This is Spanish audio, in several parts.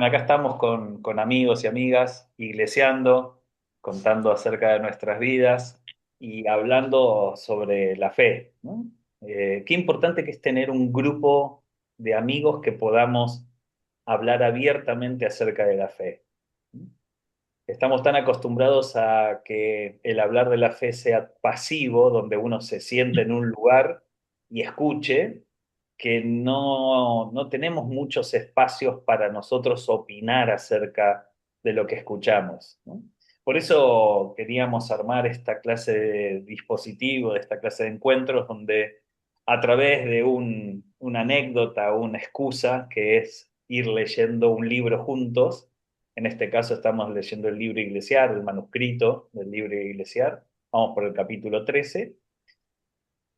Bueno, acá estamos con amigos y amigas, iglesiando, contando acerca de nuestras vidas y hablando sobre la fe, ¿no? Qué importante que es tener un grupo de amigos que podamos hablar abiertamente acerca de la fe. Estamos tan acostumbrados a que el hablar de la fe sea pasivo, donde uno se siente en un lugar y escuche, que no tenemos muchos espacios para nosotros opinar acerca de lo que escuchamos, ¿no? Por eso queríamos armar esta clase de dispositivo, de esta clase de encuentros, donde a través de una anécdota o una excusa, que es ir leyendo un libro juntos, en este caso estamos leyendo el libro Iglesiar, el manuscrito del libro Iglesiar. Vamos por el capítulo 13,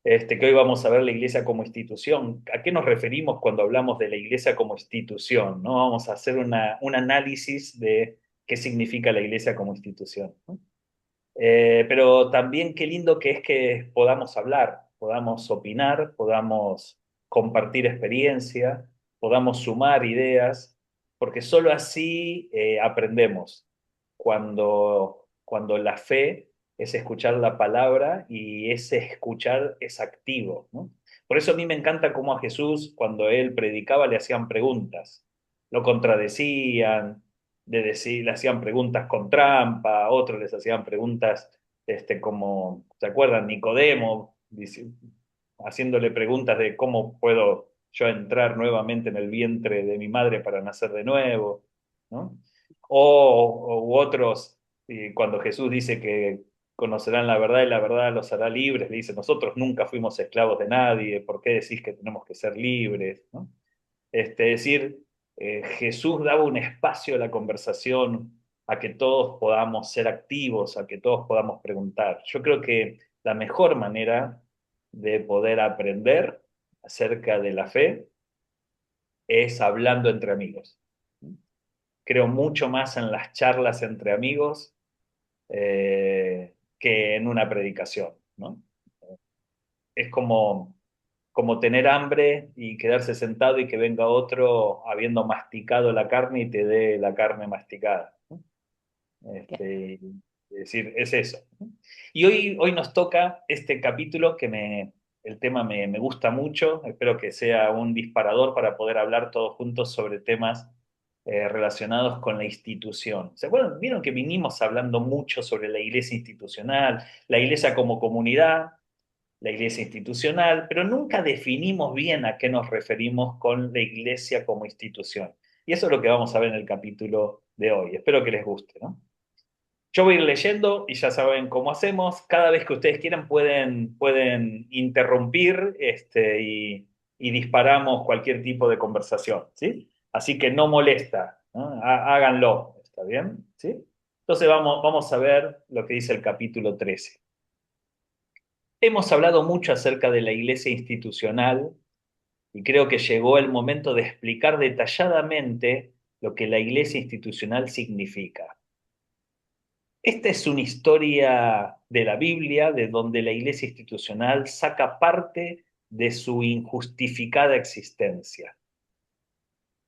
que hoy vamos a ver la iglesia como institución. ¿A qué nos referimos cuando hablamos de la iglesia como institución? ¿No? Vamos a hacer un análisis de qué significa la iglesia como institución, ¿no? Pero también qué lindo que es que podamos hablar, podamos opinar, podamos compartir experiencia, podamos sumar ideas, porque solo así aprendemos. Cuando la fe es escuchar la palabra y ese escuchar es activo, ¿no? Por eso a mí me encanta cómo a Jesús, cuando él predicaba, le hacían preguntas, lo contradecían, le hacían preguntas con trampa, otros les hacían preguntas como, ¿se acuerdan? Nicodemo, haciéndole preguntas de cómo puedo yo entrar nuevamente en el vientre de mi madre para nacer de nuevo, ¿no? U otros, cuando Jesús dice que conocerán la verdad y la verdad los hará libres, le dice, nosotros nunca fuimos esclavos de nadie, ¿por qué decís que tenemos que ser libres? ¿No? Es decir, Jesús daba un espacio a la conversación, a que todos podamos ser activos, a que todos podamos preguntar. Yo creo que la mejor manera de poder aprender acerca de la fe es hablando entre amigos. Creo mucho más en las charlas entre amigos que en una predicación, ¿no? Es como tener hambre y quedarse sentado y que venga otro habiendo masticado la carne y te dé la carne masticada, ¿no? Es decir, es eso, ¿no? Y hoy nos toca este capítulo el tema me gusta mucho, espero que sea un disparador para poder hablar todos juntos sobre temas relacionados con la institución. ¿Se acuerdan? Vieron que vinimos hablando mucho sobre la iglesia institucional, la iglesia como comunidad, la iglesia institucional, pero nunca definimos bien a qué nos referimos con la iglesia como institución. Y eso es lo que vamos a ver en el capítulo de hoy. Espero que les guste, ¿no? Yo voy a ir leyendo y ya saben cómo hacemos. Cada vez que ustedes quieran pueden interrumpir y disparamos cualquier tipo de conversación, ¿sí? Así que no molesta, ¿no? Háganlo, ¿está bien? ¿Sí? Entonces vamos a ver lo que dice el capítulo 13. Hemos hablado mucho acerca de la iglesia institucional y creo que llegó el momento de explicar detalladamente lo que la iglesia institucional significa. Esta es una historia de la Biblia de donde la iglesia institucional saca parte de su injustificada existencia.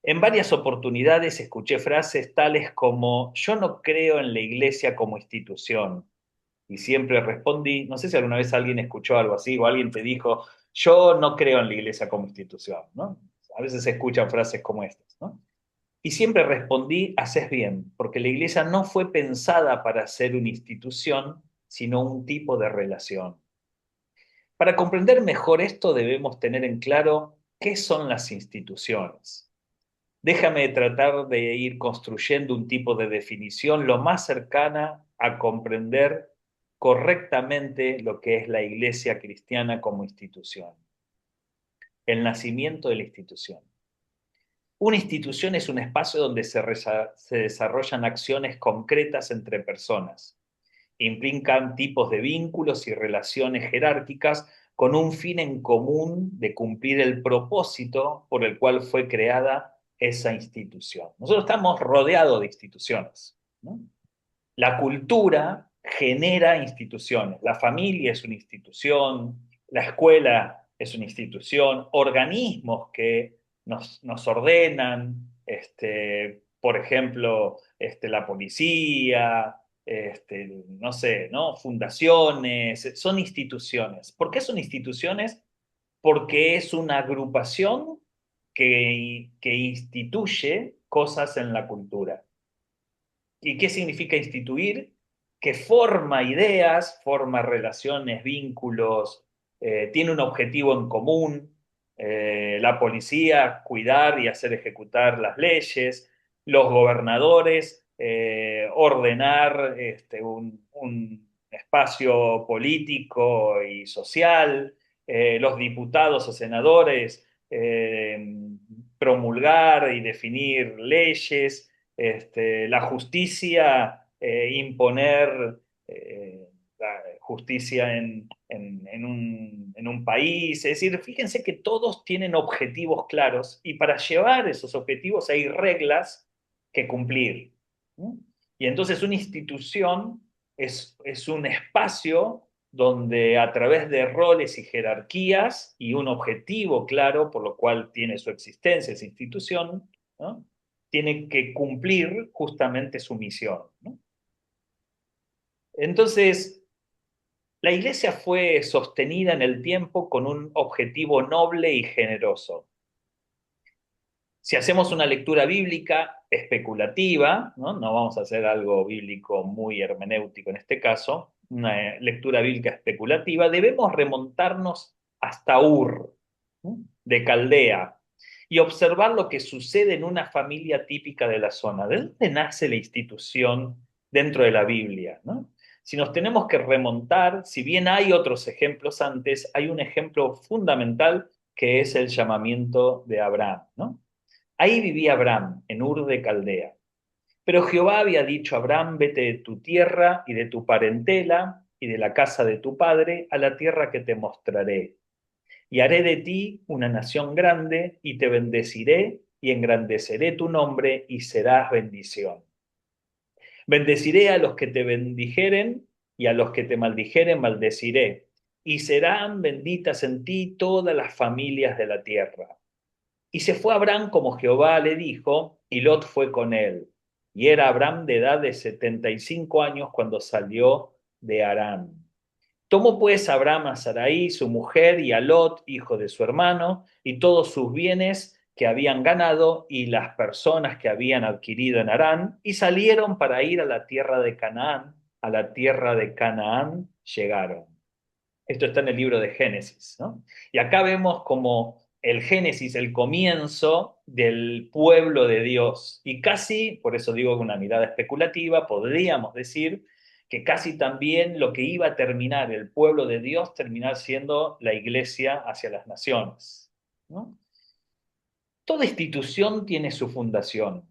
En varias oportunidades escuché frases tales como yo no creo en la iglesia como institución. Y siempre respondí, no sé si alguna vez alguien escuchó algo así o alguien te dijo, yo no creo en la iglesia como institución, ¿no? A veces se escuchan frases como estas, ¿no? Y siempre respondí, haces bien, porque la iglesia no fue pensada para ser una institución, sino un tipo de relación. Para comprender mejor esto debemos tener en claro qué son las instituciones. Déjame tratar de ir construyendo un tipo de definición lo más cercana a comprender correctamente lo que es la iglesia cristiana como institución. El nacimiento de la institución. Una institución es un espacio donde se desarrollan acciones concretas entre personas. Implican tipos de vínculos y relaciones jerárquicas con un fin en común de cumplir el propósito por el cual fue creada esa institución. Nosotros estamos rodeados de instituciones, ¿no? La cultura genera instituciones. La familia es una institución, la escuela es una institución, organismos que nos ordenan, por ejemplo, la policía, no sé, ¿no? Fundaciones, son instituciones. ¿Por qué son instituciones? Porque es una agrupación que instituye cosas en la cultura. ¿Y qué significa instituir? Que forma ideas, forma relaciones, vínculos, tiene un objetivo en común. La policía, cuidar y hacer ejecutar las leyes. Los gobernadores, ordenar un espacio político y social. Los diputados o senadores, promulgar y definir leyes, la justicia, imponer la justicia en un país. Es decir, fíjense que todos tienen objetivos claros y para llevar esos objetivos hay reglas que cumplir. ¿No? Y entonces una institución es un espacio donde a través de roles y jerarquías y un objetivo claro por lo cual tiene su existencia esa institución, ¿no? Tiene que cumplir justamente su misión, ¿no? Entonces, la iglesia fue sostenida en el tiempo con un objetivo noble y generoso. Si hacemos una lectura bíblica especulativa, ¿no? No vamos a hacer algo bíblico muy hermenéutico en este caso, una lectura bíblica especulativa, debemos remontarnos hasta Ur, ¿no? De Caldea, y observar lo que sucede en una familia típica de la zona. ¿De dónde nace la institución dentro de la Biblia? ¿No? Si nos tenemos que remontar, si bien hay otros ejemplos antes, hay un ejemplo fundamental que es el llamamiento de Abraham, ¿no? Ahí vivía Abraham, en Ur de Caldea. Pero Jehová había dicho a Abraham, vete de tu tierra y de tu parentela y de la casa de tu padre a la tierra que te mostraré. Y haré de ti una nación grande y te bendeciré y engrandeceré tu nombre y serás bendición. Bendeciré a los que te bendijeren y a los que te maldijeren maldeciré. Y serán benditas en ti todas las familias de la tierra. Y se fue Abraham como Jehová le dijo, y Lot fue con él. Y era Abraham de edad de 75 años cuando salió de Harán. Tomó pues Abraham a Sarai, su mujer, y a Lot, hijo de su hermano, y todos sus bienes que habían ganado y las personas que habían adquirido en Harán, y salieron para ir a la tierra de Canaán. A la tierra de Canaán llegaron. Esto está en el libro de Génesis, ¿no? Y acá vemos como el Génesis, el comienzo del pueblo de Dios. Y casi, por eso digo que una mirada especulativa, podríamos decir que casi también lo que iba a terminar el pueblo de Dios, terminar siendo la iglesia hacia las naciones, ¿no? Toda institución tiene su fundación.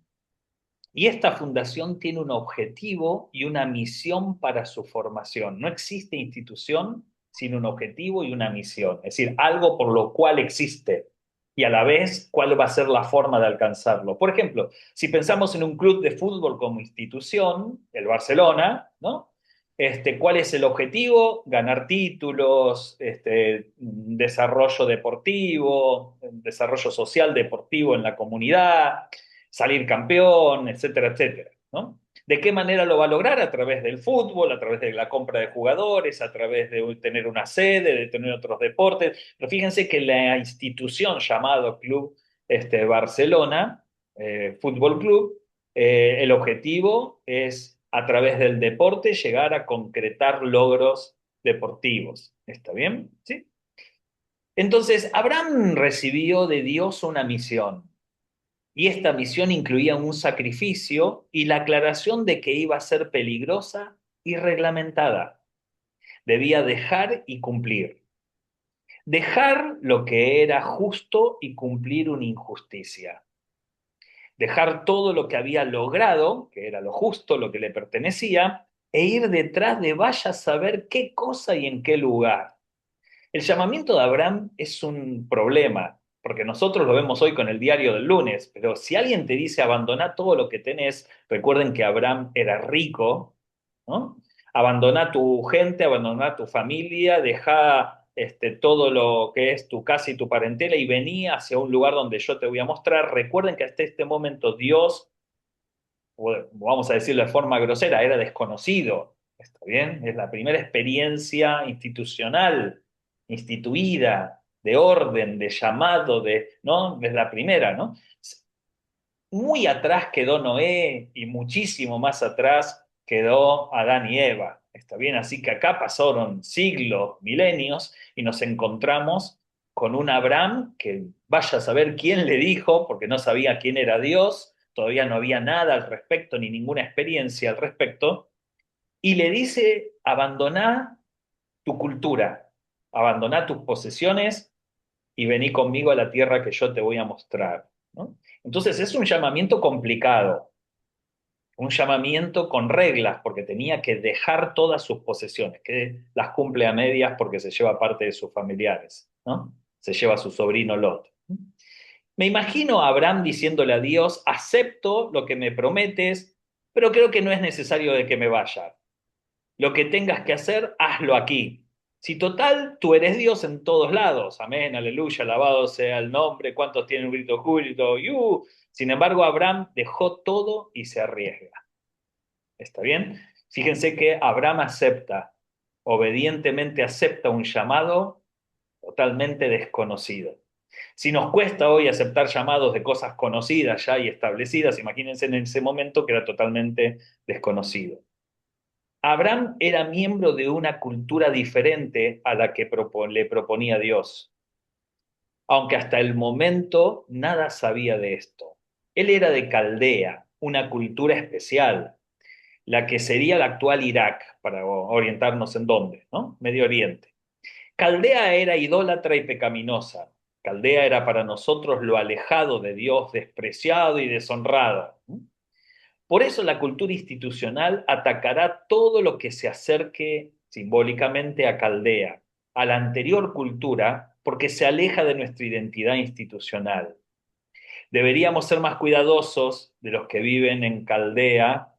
Y esta fundación tiene un objetivo y una misión para su formación. No existe institución sin un objetivo y una misión, es decir, algo por lo cual existe y a la vez cuál va a ser la forma de alcanzarlo. Por ejemplo, si pensamos en un club de fútbol como institución, el Barcelona, ¿no? ¿Cuál es el objetivo? Ganar títulos, desarrollo deportivo, desarrollo social deportivo en la comunidad, salir campeón, etcétera, etcétera, ¿no? ¿De qué manera lo va a lograr? A través del fútbol, a través de la compra de jugadores, a través de tener una sede, de tener otros deportes. Pero fíjense que la institución llamado Club Barcelona, Fútbol Club, el objetivo es a través del deporte llegar a concretar logros deportivos. ¿Está bien? ¿Sí? Entonces, Abraham recibió de Dios una misión. Y esta misión incluía un sacrificio y la aclaración de que iba a ser peligrosa y reglamentada. Debía dejar y cumplir. Dejar lo que era justo y cumplir una injusticia. Dejar todo lo que había logrado, que era lo justo, lo que le pertenecía, e ir detrás de vaya a saber qué cosa y en qué lugar. El llamamiento de Abraham es un problema, porque nosotros lo vemos hoy con el diario del lunes, pero si alguien te dice abandona todo lo que tenés, recuerden que Abraham era rico, ¿no? Abandona tu gente, abandona tu familia, deja todo lo que es tu casa y tu parentela y vení hacia un lugar donde yo te voy a mostrar. Recuerden que hasta este momento Dios o vamos a decirlo de forma grosera, era desconocido. ¿Está bien? Es la primera experiencia institucional, instituida, de orden, de llamado, ¿no? Es la primera, ¿no? Muy atrás quedó Noé y muchísimo más atrás quedó Adán y Eva. ¿Está bien? Así que acá pasaron siglos, milenios y nos encontramos con un Abraham que vaya a saber quién le dijo, porque no sabía quién era Dios, todavía no había nada al respecto, ni ninguna experiencia al respecto, y le dice, abandoná tu cultura, abandoná tus posesiones y vení conmigo a la tierra que yo te voy a mostrar, ¿no? Entonces es un llamamiento complicado, un llamamiento con reglas, porque tenía que dejar todas sus posesiones, que las cumple a medias porque se lleva parte de sus familiares, ¿no? Se lleva a su sobrino Lot. Me imagino a Abraham diciéndole a Dios, acepto lo que me prometes, pero creo que no es necesario de que me vaya. Lo que tengas que hacer, hazlo aquí. Si total, tú eres Dios en todos lados. Amén, aleluya, alabado sea el nombre. ¿Cuántos tienen un grito júbilo? Sin embargo, Abraham dejó todo y se arriesga. ¿Está bien? Fíjense que Abraham acepta, obedientemente acepta un llamado totalmente desconocido. Si nos cuesta hoy aceptar llamados de cosas conocidas ya y establecidas, imagínense en ese momento que era totalmente desconocido. Abraham era miembro de una cultura diferente a la que le proponía Dios, aunque hasta el momento nada sabía de esto. Él era de Caldea, una cultura especial, la que sería la actual Irak, para orientarnos en dónde, ¿no? Medio Oriente. Caldea era idólatra y pecaminosa. Caldea era para nosotros lo alejado de Dios, despreciado y deshonrado. Por eso la cultura institucional atacará todo lo que se acerque simbólicamente a Caldea, a la anterior cultura, porque se aleja de nuestra identidad institucional. Deberíamos ser más cuidadosos de los que viven en Caldea,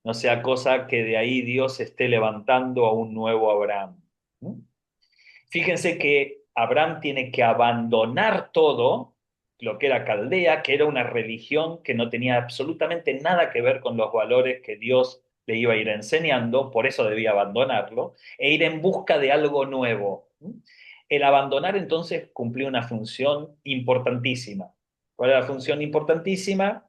no sea cosa que de ahí Dios esté levantando a un nuevo Abraham. Fíjense que Abraham tiene que abandonar todo lo que era Caldea, que era una religión que no tenía absolutamente nada que ver con los valores que Dios le iba a ir enseñando, por eso debía abandonarlo, e ir en busca de algo nuevo. El abandonar entonces cumplió una función importantísima. ¿Cuál era la función importantísima?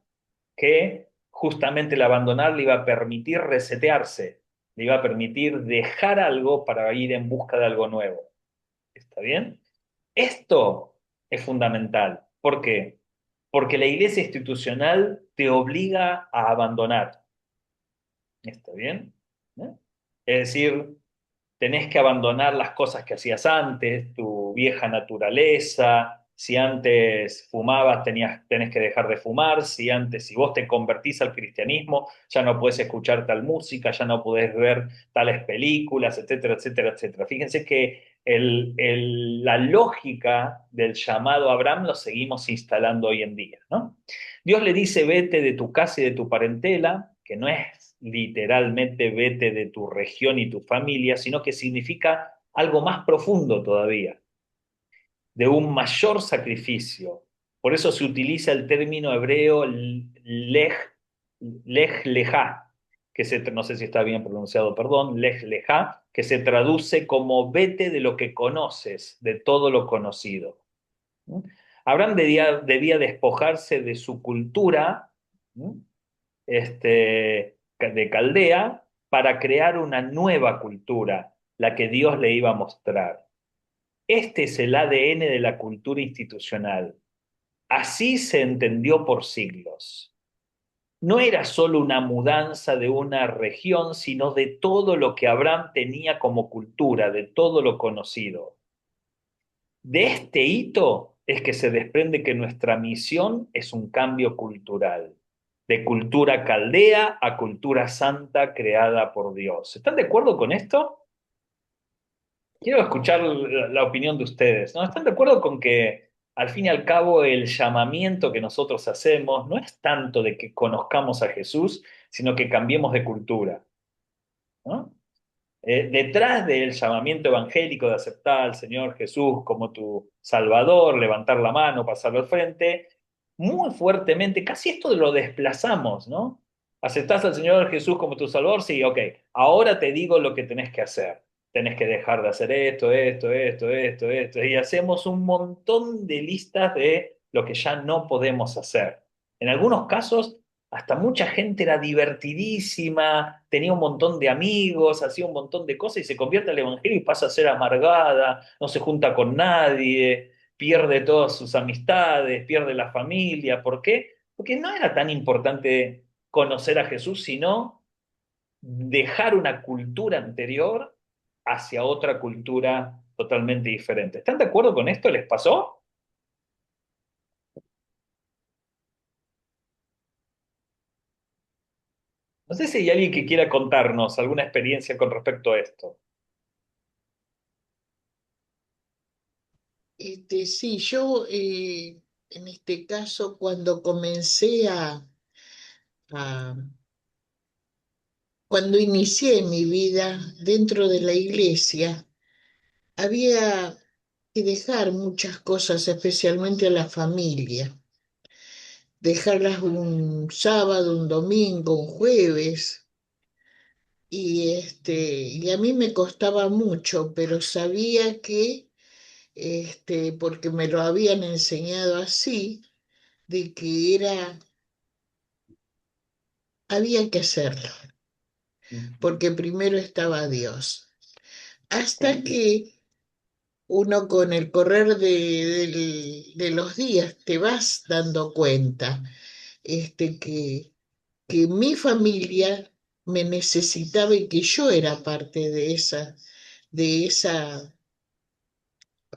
Que justamente el abandonar le iba a permitir resetearse, le iba a permitir dejar algo para ir en busca de algo nuevo. ¿Está bien? Esto es fundamental. ¿Por qué? Porque la iglesia institucional te obliga a abandonar. ¿Está bien? ¿Eh? Es decir, tenés que abandonar las cosas que hacías antes, tu vieja naturaleza. Si antes fumabas, tenés que dejar de fumar. Si vos te convertís al cristianismo, ya no podés escuchar tal música, ya no podés ver tales películas, etcétera, etcétera, etcétera. Fíjense que la lógica del llamado a Abraham lo seguimos instalando hoy en día, ¿no? Dios le dice, vete de tu casa y de tu parentela, que no es literalmente vete de tu región y tu familia, sino que significa algo más profundo todavía, de un mayor sacrificio. Por eso se utiliza el término hebreo lej lejá, no sé si está bien pronunciado, perdón, lej lejá, que se traduce como vete de lo que conoces, de todo lo conocido. ¿No? Abraham debía despojarse de su cultura, ¿no? De Caldea, para crear una nueva cultura, la que Dios le iba a mostrar. Este es el ADN de la cultura institucional. Así se entendió por siglos. No era solo una mudanza de una región, sino de todo lo que Abraham tenía como cultura, de todo lo conocido. De este hito es que se desprende que nuestra misión es un cambio cultural, de cultura caldea a cultura santa creada por Dios. ¿Están de acuerdo con esto? Quiero escuchar la opinión de ustedes, ¿no? ¿Están de acuerdo con que al fin y al cabo el llamamiento que nosotros hacemos no es tanto de que conozcamos a Jesús, sino que cambiemos de cultura, ¿no? Detrás del llamamiento evangélico de aceptar al Señor Jesús como tu Salvador, levantar la mano, pasarlo al frente, muy fuertemente, casi esto lo desplazamos, ¿no? ¿Aceptás al Señor Jesús como tu Salvador? Sí, ok. Ahora te digo lo que tenés que hacer. Tenés que dejar de hacer esto, esto, esto, esto, esto. Y hacemos un montón de listas de lo que ya no podemos hacer. En algunos casos, hasta mucha gente era divertidísima, tenía un montón de amigos, hacía un montón de cosas y se convierte al Evangelio y pasa a ser amargada, no se junta con nadie, pierde todas sus amistades, pierde la familia. ¿Por qué? Porque no era tan importante conocer a Jesús, sino dejar una cultura anterior hacia otra cultura totalmente diferente. ¿Están de acuerdo con esto? ¿Les pasó? No sé si hay alguien que quiera contarnos alguna experiencia con respecto a esto. Sí, yo en este caso, cuando comencé a- cuando inicié mi vida dentro de la iglesia, había que dejar muchas cosas, especialmente a la familia, dejarlas un sábado, un domingo, un jueves. Y a mí me costaba mucho, pero sabía que, porque me lo habían enseñado así, de que había que hacerlo, porque primero estaba Dios. Hasta que uno con el correr de los días te vas dando cuenta, que mi familia me necesitaba y que yo era parte de esa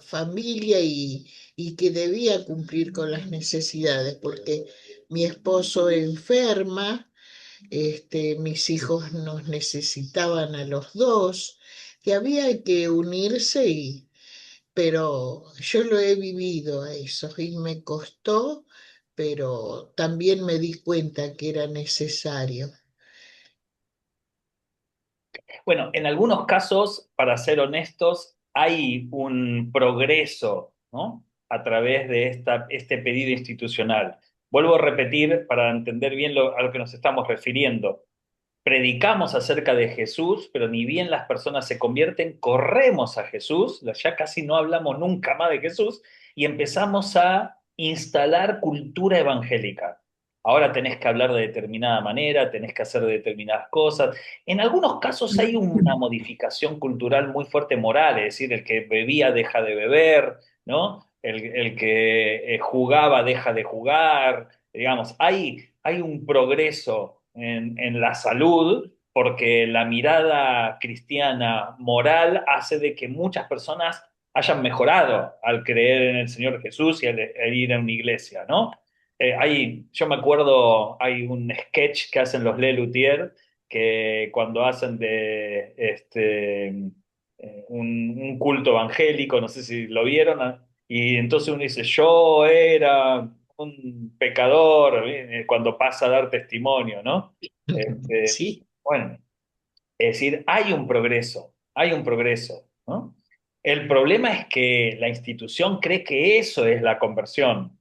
familia y que debía cumplir con las necesidades, porque mi esposo enferma, mis hijos nos necesitaban a los dos, que había que unirse pero yo lo he vivido a eso y me costó, pero también me di cuenta que era necesario. Bueno, en algunos casos, para ser honestos, hay un progreso, ¿no? A través de este pedido institucional. Vuelvo a repetir para entender bien a lo que nos estamos refiriendo. Predicamos acerca de Jesús, pero ni bien las personas se convierten, corremos a Jesús, ya casi no hablamos nunca más de Jesús, y empezamos a instalar cultura evangélica. Ahora tenés que hablar de determinada manera, tenés que hacer determinadas cosas. En algunos casos hay una modificación cultural muy fuerte moral, es decir, el que bebía deja de beber, ¿no? El que jugaba deja de jugar, digamos, hay un progreso en la salud porque la mirada cristiana moral hace de que muchas personas hayan mejorado al creer en el Señor Jesús y al ir a una iglesia, ¿no? Yo me acuerdo, hay un sketch que hacen los Le Luthier que cuando hacen de un culto evangélico, no sé si lo vieron, ¿ah? Y entonces uno dice, yo era un pecador, cuando pasa a dar testimonio, ¿no? Bueno, es decir, hay un progreso, ¿no? El problema es que la institución cree que eso es la conversión,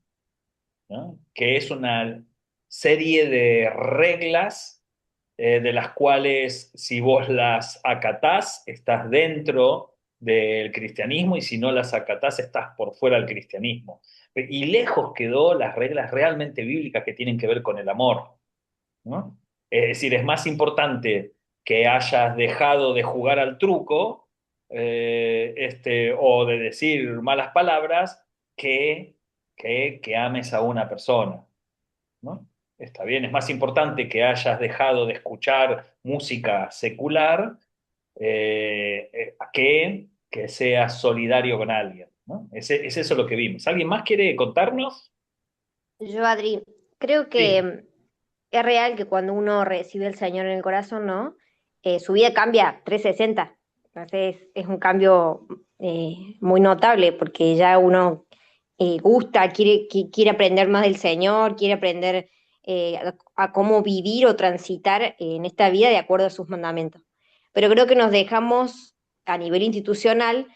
¿no? Que es una serie de reglas de las cuales si vos las acatás, estás dentro del cristianismo y si no las acatás, estás por fuera del cristianismo. Y lejos quedó las reglas realmente bíblicas que tienen que ver con el amor, ¿no? Es decir, es más importante que hayas dejado de jugar al truco o de decir malas palabras que ames a una persona, ¿no? Está bien, es más importante que hayas dejado de escuchar música secular que seas solidario con alguien, ¿no? Es eso lo que vimos. ¿Alguien más quiere contarnos? Yo, Adri, creo Sí. que es real que cuando uno recibe al Señor en el corazón, ¿no? Su vida cambia 360. Entonces es un cambio muy notable porque ya uno gusta, quiere aprender más del Señor, quiere aprender a cómo vivir o transitar en esta vida de acuerdo a sus mandamientos. Pero creo que nos dejamos a nivel institucional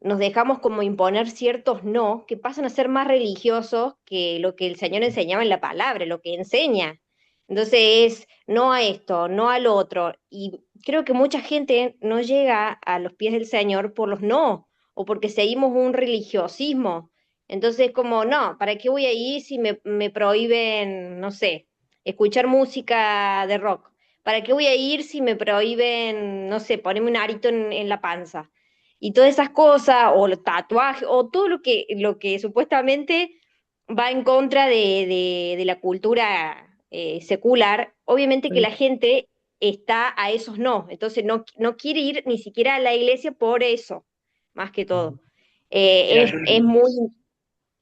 nos dejamos como imponer ciertos no que pasan a ser más religiosos que lo que el Señor enseñaba en la palabra, lo que enseña. Entonces es no a esto, no al otro. Y creo que mucha gente no llega a los pies del Señor por los no, o porque seguimos un religiosismo. Entonces, como, no, ¿para qué voy a ir si me prohíben, no sé, escuchar música de rock? ¿Para qué voy a ir si me prohíben, no sé, ponerme un arito en la panza? Y todas esas cosas, o los tatuajes, o todo lo que supuestamente va en contra de la cultura secular, obviamente que la gente está a esos no, entonces no quiere ir ni siquiera a la iglesia por eso, más que todo. Mira,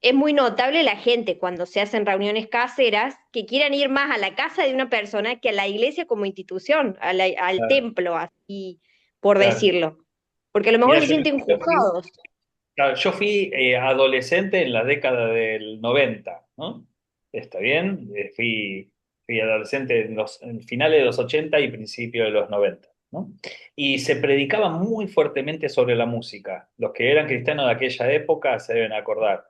Es muy notable la gente cuando se hacen reuniones caseras que quieran ir más a la casa de una persona que a la iglesia como institución, al claro, templo, así por claro. decirlo, porque a lo mejor Mira, se sienten yo fui, juzgados. claro, yo fui adolescente en la década del 90, ¿no? ¿Está bien? Fui adolescente en finales de los 80 y principios de los 90, ¿no? Y se predicaba muy fuertemente sobre la música. Los que eran cristianos de aquella época se deben acordar.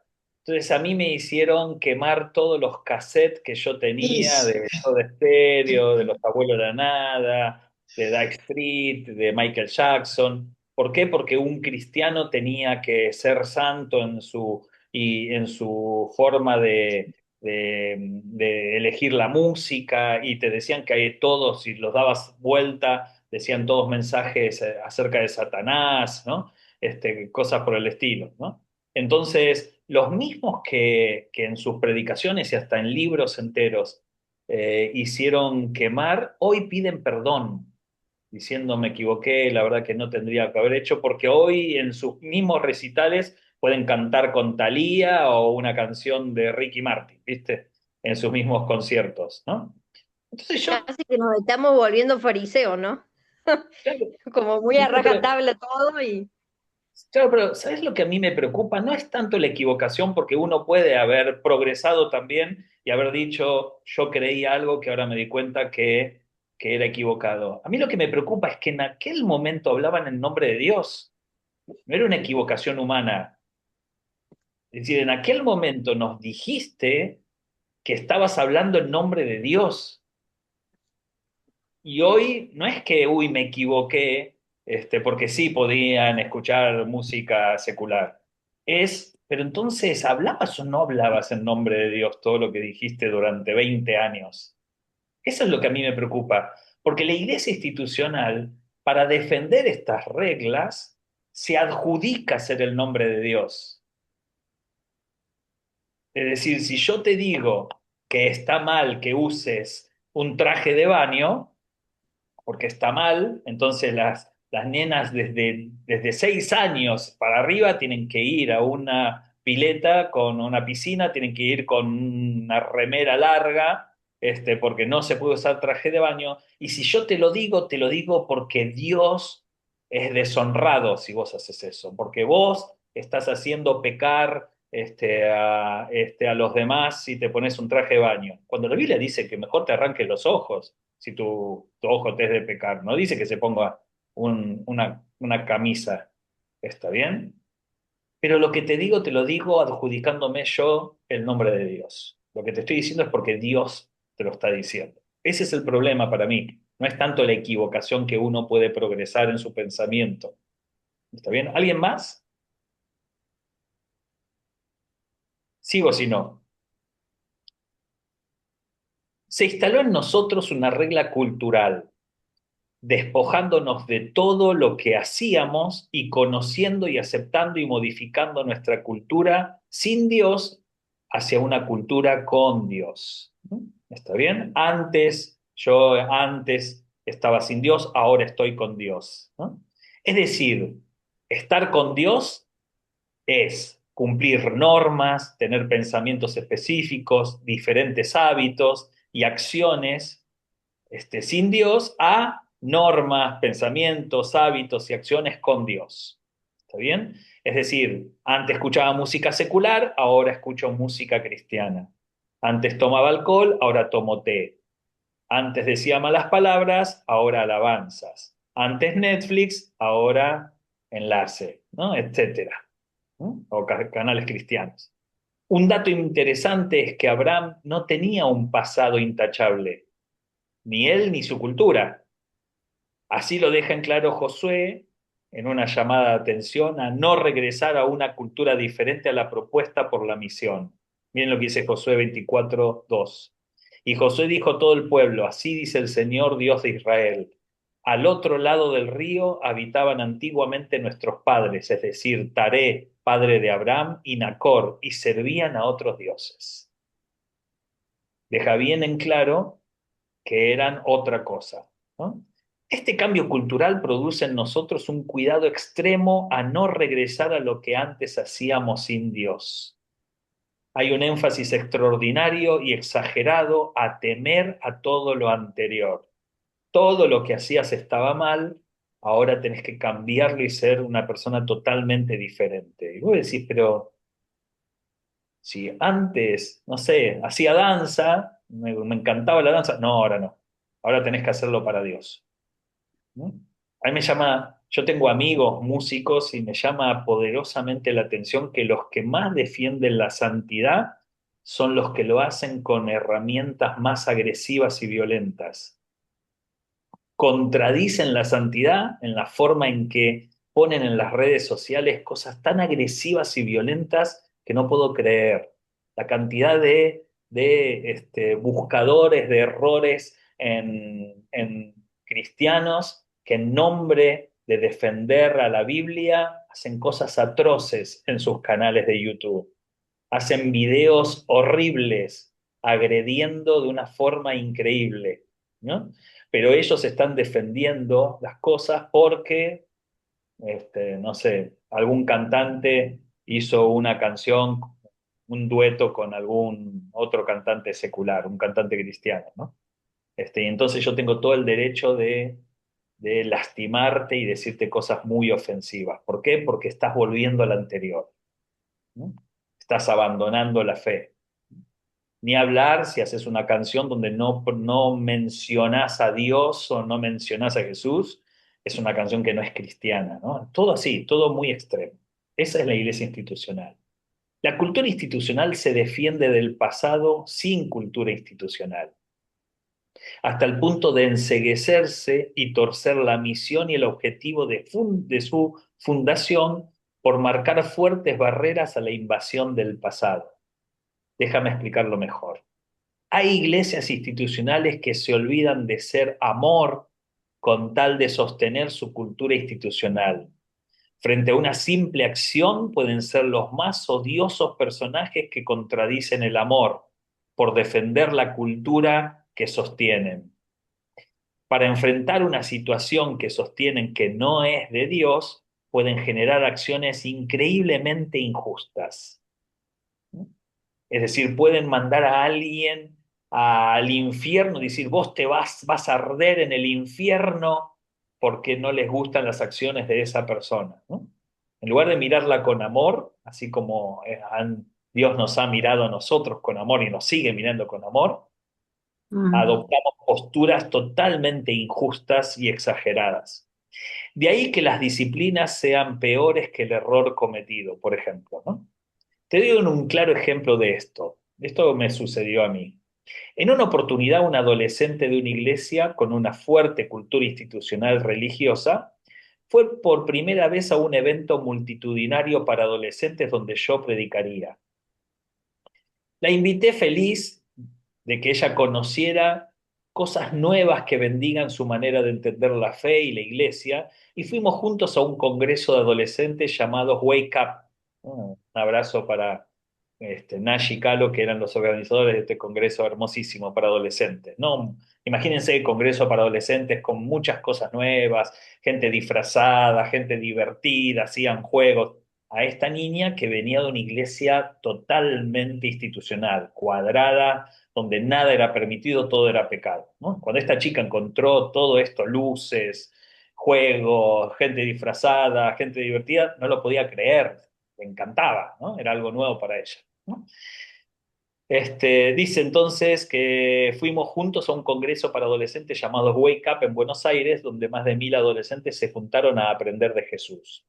Entonces a mí me hicieron quemar todos los cassettes que yo tenía Es- de Soda Stereo, de Los Abuelos de la Nada, de Dyke Street, de Michael Jackson. ¿Por qué? Porque un cristiano tenía que ser santo en su forma de elegir la música y te decían que todos, si los dabas vuelta, decían todos mensajes acerca de Satanás, ¿no? Cosas por el estilo, ¿no? Entonces, los mismos que en sus predicaciones y hasta en libros enteros hicieron quemar, hoy piden perdón diciendo me equivoqué, la verdad que no tendría que haber hecho, porque hoy en sus mismos recitales pueden cantar con Thalía o una canción de Ricky Martin, ¿viste? En sus mismos conciertos, ¿no? Entonces yo, Casi que nos estamos volviendo fariseos, ¿no? claro, Como muy a claro, rajatabla todo y claro, pero ¿sabes lo que a mí me preocupa? No es tanto la equivocación, porque uno puede haber progresado también y haber dicho, yo creí algo que ahora me di cuenta que era equivocado. A mí lo que me preocupa es que en aquel momento hablaban en nombre de Dios, no era una equivocación humana. Es decir, en aquel momento nos dijiste que estabas hablando en nombre de Dios. Y hoy no es que, uy, me equivoqué, porque sí podían escuchar música secular. Pero entonces, ¿hablabas o no hablabas en nombre de Dios todo lo que dijiste durante 20 años? Eso es lo que a mí me preocupa, porque la iglesia institucional, para defender estas reglas, se adjudica ser el nombre de Dios. Es decir, si yo te digo que está mal que uses un traje de baño, porque está mal, entonces las nenas desde 6 años para arriba tienen que ir a una pileta con una piscina, tienen que ir con una remera larga, porque no se puede usar traje de baño. Y si yo te lo digo porque Dios es deshonrado si vos haces eso, porque vos estás haciendo pecar a los demás si te pones un traje de baño. Cuando la Biblia dice que mejor te arranques los ojos si tu ojo te es de pecar. No dice que se ponga una camisa. ¿Está bien? Pero lo que te digo, te lo digo adjudicándome yo el nombre de Dios. Lo que te estoy diciendo es porque Dios te lo está diciendo. Ese es el problema para mí. No es tanto la equivocación que uno puede progresar en su pensamiento. ¿Está bien? ¿Alguien más? Sigo si no. Se instaló en nosotros una regla cultural despojándonos de todo lo que hacíamos y conociendo y aceptando y modificando nuestra cultura sin Dios hacia una cultura con Dios. ¿No? ¿Está bien? Yo antes estaba sin Dios, ahora estoy con Dios. ¿No? Es decir, estar con Dios es cumplir normas, tener pensamientos específicos, diferentes hábitos y acciones sin Dios a normas, pensamientos, hábitos y acciones con Dios. ¿Está bien? Es decir, antes escuchaba música secular, ahora escucho música cristiana. Antes tomaba alcohol, ahora tomo té. Antes decía malas palabras, ahora alabanzas. Antes Netflix, ahora enlace, ¿no? Etcétera. ¿No? O canales cristianos. Un dato interesante es que Abraham no tenía un pasado intachable. ni él ni su cultura. Así lo deja en claro Josué en una llamada de atención a no regresar a una cultura diferente a la propuesta por la misión. Miren lo que dice Josué 24:2. Y Josué dijo a todo el pueblo, así dice el Señor Dios de Israel. Al otro lado del río habitaban antiguamente nuestros padres, es decir, Taré, padre de Abraham, y Nacor, y servían a otros dioses. Deja bien en claro que eran otra cosa, ¿no? Este cambio cultural produce en nosotros un cuidado extremo a no regresar a lo que antes hacíamos sin Dios. Hay un énfasis extraordinario y exagerado a temer a todo lo anterior. Todo lo que hacías estaba mal, ahora tenés que cambiarlo y ser una persona totalmente diferente. Y vos decís, pero si antes, no sé, hacía danza, me encantaba la danza, no, ahora no. Ahora tenés que hacerlo para Dios, ¿no? A mí me llama, yo tengo amigos músicos y me llama poderosamente la atención que los que más defienden la santidad son los que lo hacen con herramientas más agresivas y violentas. Contradicen la santidad en la forma en que ponen en las redes sociales cosas tan agresivas y violentas que no puedo creer. La cantidad de buscadores de errores en cristianos que en nombre de defender a la Biblia hacen cosas atroces en sus canales de YouTube. Hacen videos horribles, agrediendo de una forma increíble, ¿no? Pero ellos están defendiendo las cosas porque, no sé, algún cantante hizo una canción, un dueto con algún otro cantante secular, un cantante cristiano, ¿no? Y entonces yo tengo todo el derecho de lastimarte y decirte cosas muy ofensivas. ¿Por qué? Porque estás volviendo al anterior, ¿no? Estás abandonando la fe. Ni hablar si haces una canción donde no mencionás a Dios o no mencionás a Jesús, es una canción que no es cristiana, ¿no? Todo así, todo muy extremo. Esa es la iglesia institucional. La cultura institucional se defiende del pasado sin cultura institucional, hasta el punto de enceguecerse y torcer la misión y el objetivo de su fundación por marcar fuertes barreras a la invasión del pasado. Déjame explicarlo mejor. Hay iglesias institucionales que se olvidan de ser amor con tal de sostener su cultura institucional. Frente a una simple acción pueden ser los más odiosos personajes que contradicen el amor por defender la cultura que sostienen. Para enfrentar una situación que sostienen que no es de Dios, pueden generar acciones increíblemente injustas. Es decir, pueden mandar a alguien al infierno, decir, vos vas a arder en el infierno porque no les gustan las acciones de esa persona, ¿no? En lugar de mirarla con amor, así como Dios nos ha mirado a nosotros con amor y nos sigue mirando con amor, Mm. adoptamos posturas totalmente injustas y exageradas. De ahí que las disciplinas sean peores que el error cometido, por ejemplo, ¿no? Te doy un claro ejemplo de esto. Esto me sucedió a mí. En una oportunidad, un adolescente de una iglesia con una fuerte cultura institucional religiosa fue por primera vez a un evento multitudinario para adolescentes donde yo predicaría. La invité feliz de que ella conociera cosas nuevas que bendigan su manera de entender la fe y la iglesia, y fuimos juntos a un congreso de adolescentes llamado Wake Up. Un abrazo para Nash y Calo, que eran los organizadores de este congreso hermosísimo para adolescentes, ¿no? Imagínense el congreso para adolescentes con muchas cosas nuevas, gente disfrazada, gente divertida, hacían juegos. A esta niña que venía de una iglesia totalmente institucional, cuadrada, donde nada era permitido, todo era pecado, ¿no? Cuando esta chica encontró todo esto, luces, juegos, gente disfrazada, gente divertida, no lo podía creer, le encantaba, ¿no? Era algo nuevo para ella, ¿no? Dice entonces que fuimos juntos a un congreso para adolescentes llamado Wake Up en Buenos Aires, donde más de 1000 adolescentes se juntaron a aprender de Jesús.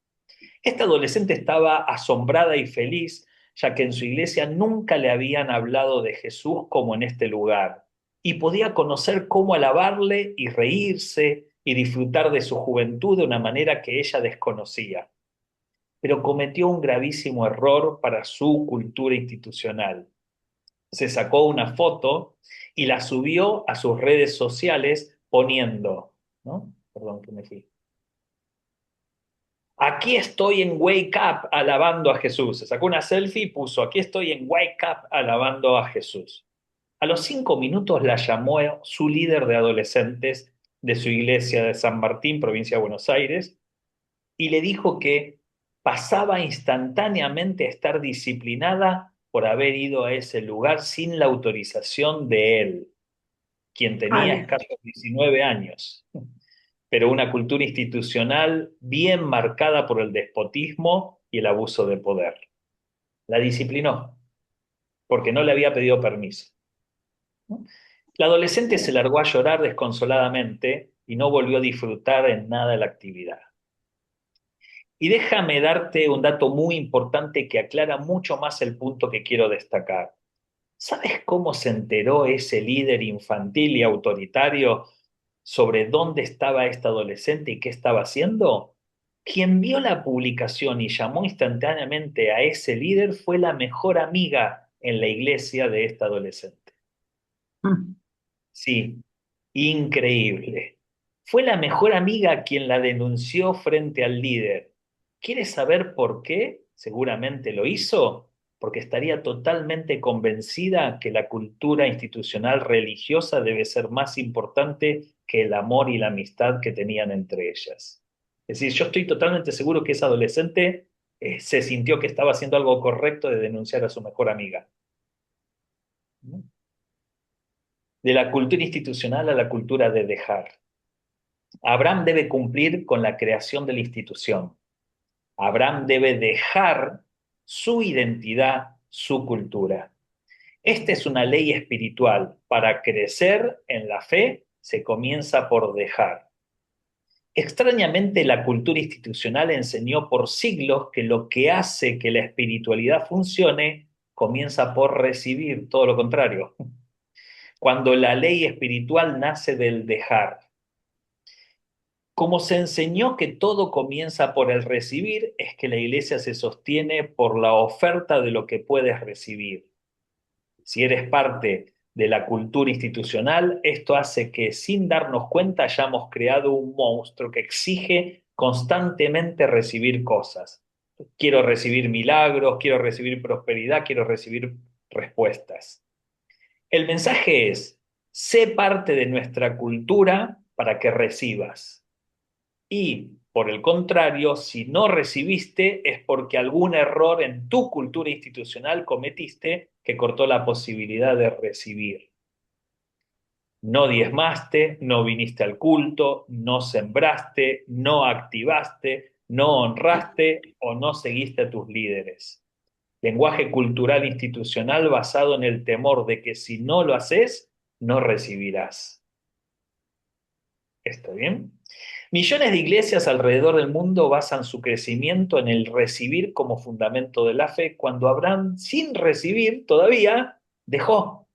Esta adolescente estaba asombrada y feliz, ya que en su iglesia nunca le habían hablado de Jesús como en este lugar. y podía conocer cómo alabarle y reírse y disfrutar de su juventud de una manera que ella desconocía. Pero cometió un gravísimo error para su cultura institucional. Se sacó una foto y la subió a sus redes sociales poniendo, ¿no? Perdón, que me fui. Aquí estoy en Wake Up alabando a Jesús. Se sacó una selfie y puso, aquí estoy en Wake Up alabando a Jesús. A los 5 minutos la llamó su líder de adolescentes de su iglesia de San Martín, provincia de Buenos Aires, y le dijo que pasaba instantáneamente a estar disciplinada por haber ido a ese lugar sin la autorización de él, quien tenía Ay, escasos 19 años, pero una cultura institucional bien marcada por el despotismo y el abuso de poder. La disciplinó porque no le había pedido permiso. La adolescente se largó a llorar desconsoladamente y no volvió a disfrutar en nada de la actividad. Y déjame darte un dato muy importante que aclara mucho más el punto que quiero destacar. ¿Sabes cómo se enteró ese líder infantil y autoritario sobre dónde estaba esta adolescente y qué estaba haciendo? Quien vio la publicación y llamó instantáneamente a ese líder fue la mejor amiga en la iglesia de esta adolescente. Mm. Sí, increíble. Fue la mejor amiga quien la denunció frente al líder. ¿Quieres saber por qué? Seguramente lo hizo, porque estaría totalmente convencida que la cultura institucional religiosa debe ser más importante que el amor y la amistad que tenían entre ellas. Es decir, yo estoy totalmente seguro que esa adolescente se sintió que estaba haciendo algo correcto de denunciar a su mejor amiga. ¿No? De la cultura institucional a la cultura de dejar. Abraham debe cumplir con la creación de la institución. Abraham debe dejar su identidad, su cultura. Esta es una ley espiritual. Para crecer en la fe se comienza por dejar. Extrañamente, la cultura institucional enseñó por siglos que lo que hace que la espiritualidad funcione comienza por recibir, todo lo contrario. Cuando la ley espiritual nace del dejar. Como se enseñó que todo comienza por el recibir, es que la iglesia se sostiene por la oferta de lo que puedes recibir. Si eres parte de la cultura institucional, esto hace que sin darnos cuenta hayamos creado un monstruo que exige constantemente recibir cosas. Quiero recibir milagros, quiero recibir prosperidad, quiero recibir respuestas. El mensaje es, sé parte de nuestra cultura para que recibas. Y, por el contrario, si no recibiste es porque algún error en tu cultura institucional cometiste que cortó la posibilidad de recibir. No diezmaste, no viniste al culto, no sembraste, no activaste, no honraste o no seguiste a tus líderes. Lenguaje cultural institucional basado en el temor de que si no lo haces, no recibirás. ¿Está bien? Millones de iglesias alrededor del mundo basan su crecimiento en el recibir como fundamento de la fe, cuando Abraham, sin recibir todavía, dejó.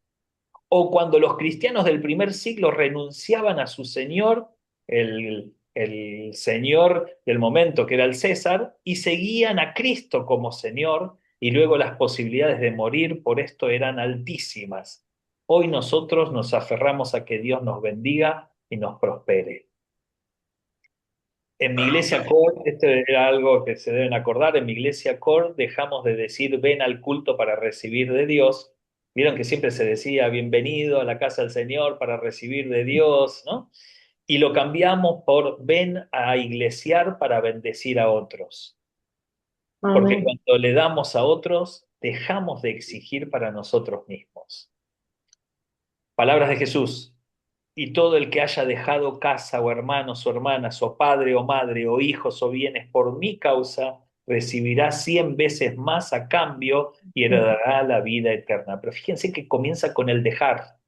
O cuando los cristianos del primer siglo renunciaban a su Señor, el Señor del momento que era el César, y seguían a Cristo como Señor, y luego las posibilidades de morir por esto eran altísimas. Hoy nosotros nos aferramos a que Dios nos bendiga y nos prospere. En mi iglesia core, esto era algo que se deben acordar, en mi iglesia core dejamos de decir ven al culto para recibir de Dios. Vieron que siempre se decía bienvenido a la casa del Señor para recibir de Dios, ¿no? Y lo cambiamos por ven a iglesiar para bendecir a otros. Porque amén. cuando le damos a otros, dejamos de exigir para nosotros mismos. Palabras de Jesús. Y todo el que haya dejado casa o hermanos o hermanas o padre o madre o hijos o bienes por mi causa, recibirá 100 veces más a cambio y heredará la vida eterna. Pero fíjense que comienza con el dejar.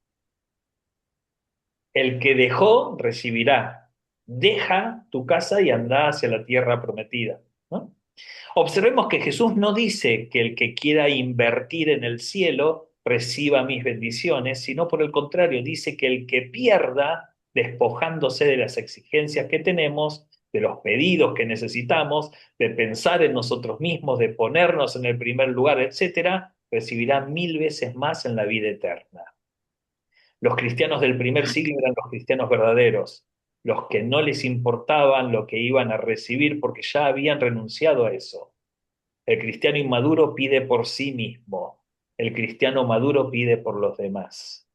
El que dejó, recibirá. Deja tu casa y anda hacia la tierra prometida, ¿no? Observemos que Jesús no dice que el que quiera invertir en el cielo reciba mis bendiciones, sino por el contrario, dice que el que pierda, despojándose de las exigencias que tenemos, de los pedidos que necesitamos, de pensar en nosotros mismos, de ponernos en el primer lugar, etcétera, recibirá 1000 veces más en la vida eterna. Los cristianos del primer siglo eran los cristianos verdaderos, los que no les importaban lo que iban a recibir porque ya habían renunciado a eso. El cristiano inmaduro pide por sí mismo, el cristiano maduro pide por los demás.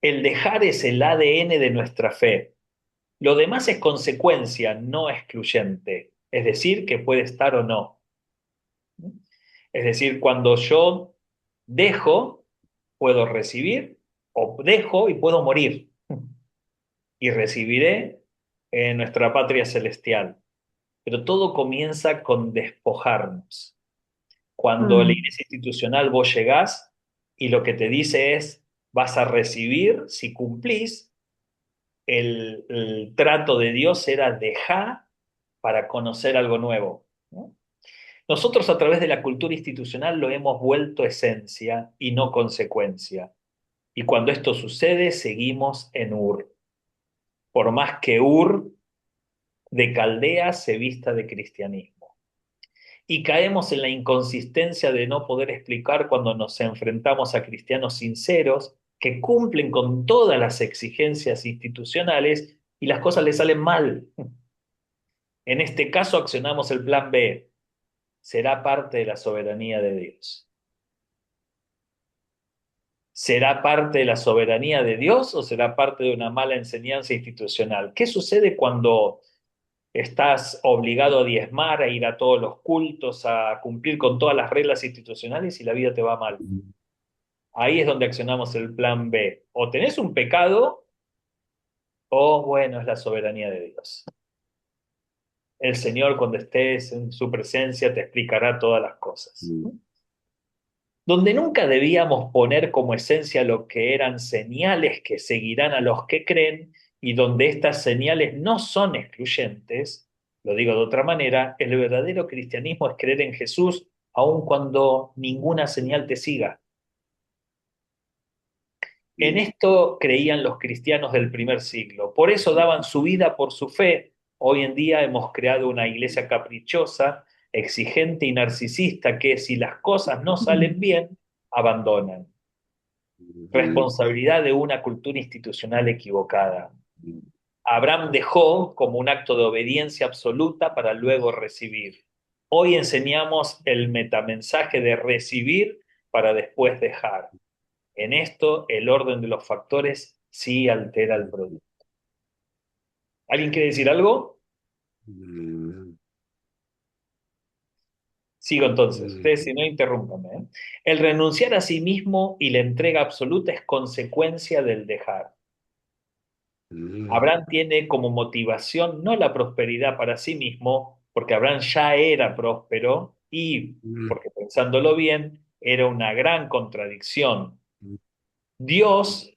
El dejar es el ADN de nuestra fe. Lo demás es consecuencia, no excluyente, es decir, que puede estar o no. Es decir, cuando yo dejo, puedo recibir, o dejo y puedo morir, y recibiré en nuestra patria celestial. Pero todo comienza con despojarnos. Cuando la Mm. iglesia institucional vos llegás y lo que te dice es, vas a recibir, si cumplís, el trato de Dios era dejar para conocer algo nuevo, ¿no? Nosotros a través de la cultura institucional lo hemos vuelto esencia y no consecuencia. Y cuando esto sucede, seguimos en Ur. Por más que Ur de Caldea se vista de cristianismo. Y caemos en la inconsistencia de no poder explicar cuando nos enfrentamos a cristianos sinceros que cumplen con todas las exigencias institucionales y las cosas les salen mal. En este caso accionamos el plan B. Será parte de la soberanía de Dios. ¿Será parte de la soberanía de Dios o será parte de una mala enseñanza institucional? ¿Qué sucede cuando estás obligado a diezmar, a ir a todos los cultos, a cumplir con todas las reglas institucionales y la vida te va mal? Ahí es donde accionamos el plan B. O tenés un pecado o, bueno, es la soberanía de Dios. El Señor, cuando estés en su presencia, te explicará todas las cosas. Donde nunca debíamos poner como esencia lo que eran señales que seguirán a los que creen y donde estas señales no son excluyentes, lo digo de otra manera, el verdadero cristianismo es creer en Jesús aun cuando ninguna señal te siga. En esto creían los cristianos del primer siglo, por eso daban su vida por su fe. Hoy en día hemos creado una iglesia caprichosa, exigente y narcisista que si las cosas no salen bien, abandonan. Responsabilidad de una cultura institucional equivocada. Abraham dejó como un acto de obediencia absoluta para luego recibir. Hoy enseñamos el metamensaje de recibir para después dejar. En esto, el orden de los factores sí altera el producto. ¿Alguien quiere decir algo? Sigo entonces. Ustedes, si no, interrúmpanme, ¿eh? El renunciar a sí mismo y la entrega absoluta es consecuencia del dejar. Abraham tiene como motivación no la prosperidad para sí mismo, porque Abraham ya era próspero y, porque pensándolo bien, era una gran contradicción. Dios,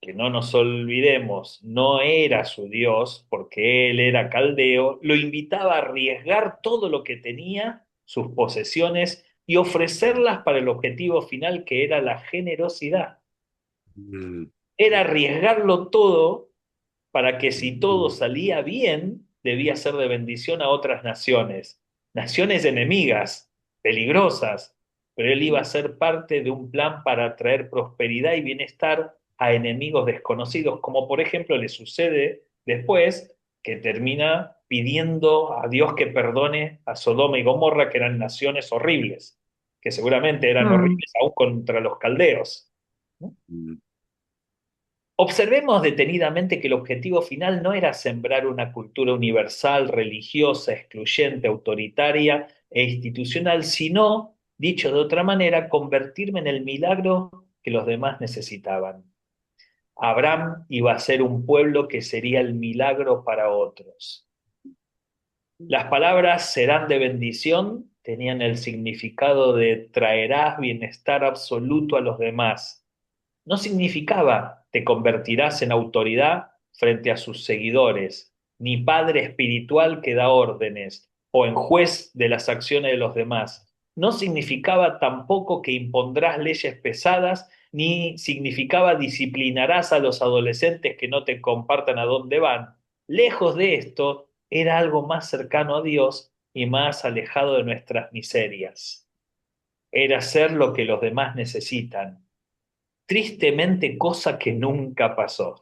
que no nos olvidemos, no era su Dios, porque él era caldeo, lo invitaba a arriesgar todo lo que tenía, sus posesiones, y ofrecerlas para el objetivo final que era la generosidad. Era arriesgarlo todo para que si todo salía bien, debía ser de bendición a otras naciones, naciones enemigas, peligrosas, pero él iba a ser parte de un plan para traer prosperidad y bienestar a enemigos desconocidos, como por ejemplo le sucede después que termina pidiendo a Dios que perdone a Sodoma y Gomorra, que eran naciones horribles, que seguramente eran Mm. horribles aún contra los caldeos, ¿no? Observemos detenidamente que el objetivo final no era sembrar una cultura universal, religiosa, excluyente, autoritaria e institucional, sino, dicho de otra manera, convertirme en el milagro que los demás necesitaban. Abraham iba a ser un pueblo que sería el milagro para otros. Las palabras serán de bendición tenían el significado de traerás bienestar absoluto a los demás. No significaba te convertirás en autoridad frente a sus seguidores, ni padre espiritual que da órdenes o en juez de las acciones de los demás. no significaba tampoco que impondrás leyes pesadas, ni significaba disciplinarás a los adolescentes que no te compartan a dónde van. Lejos de esto, era algo más cercano a Dios y más alejado de nuestras miserias. Era ser lo que los demás necesitan. Tristemente, cosa que nunca pasó.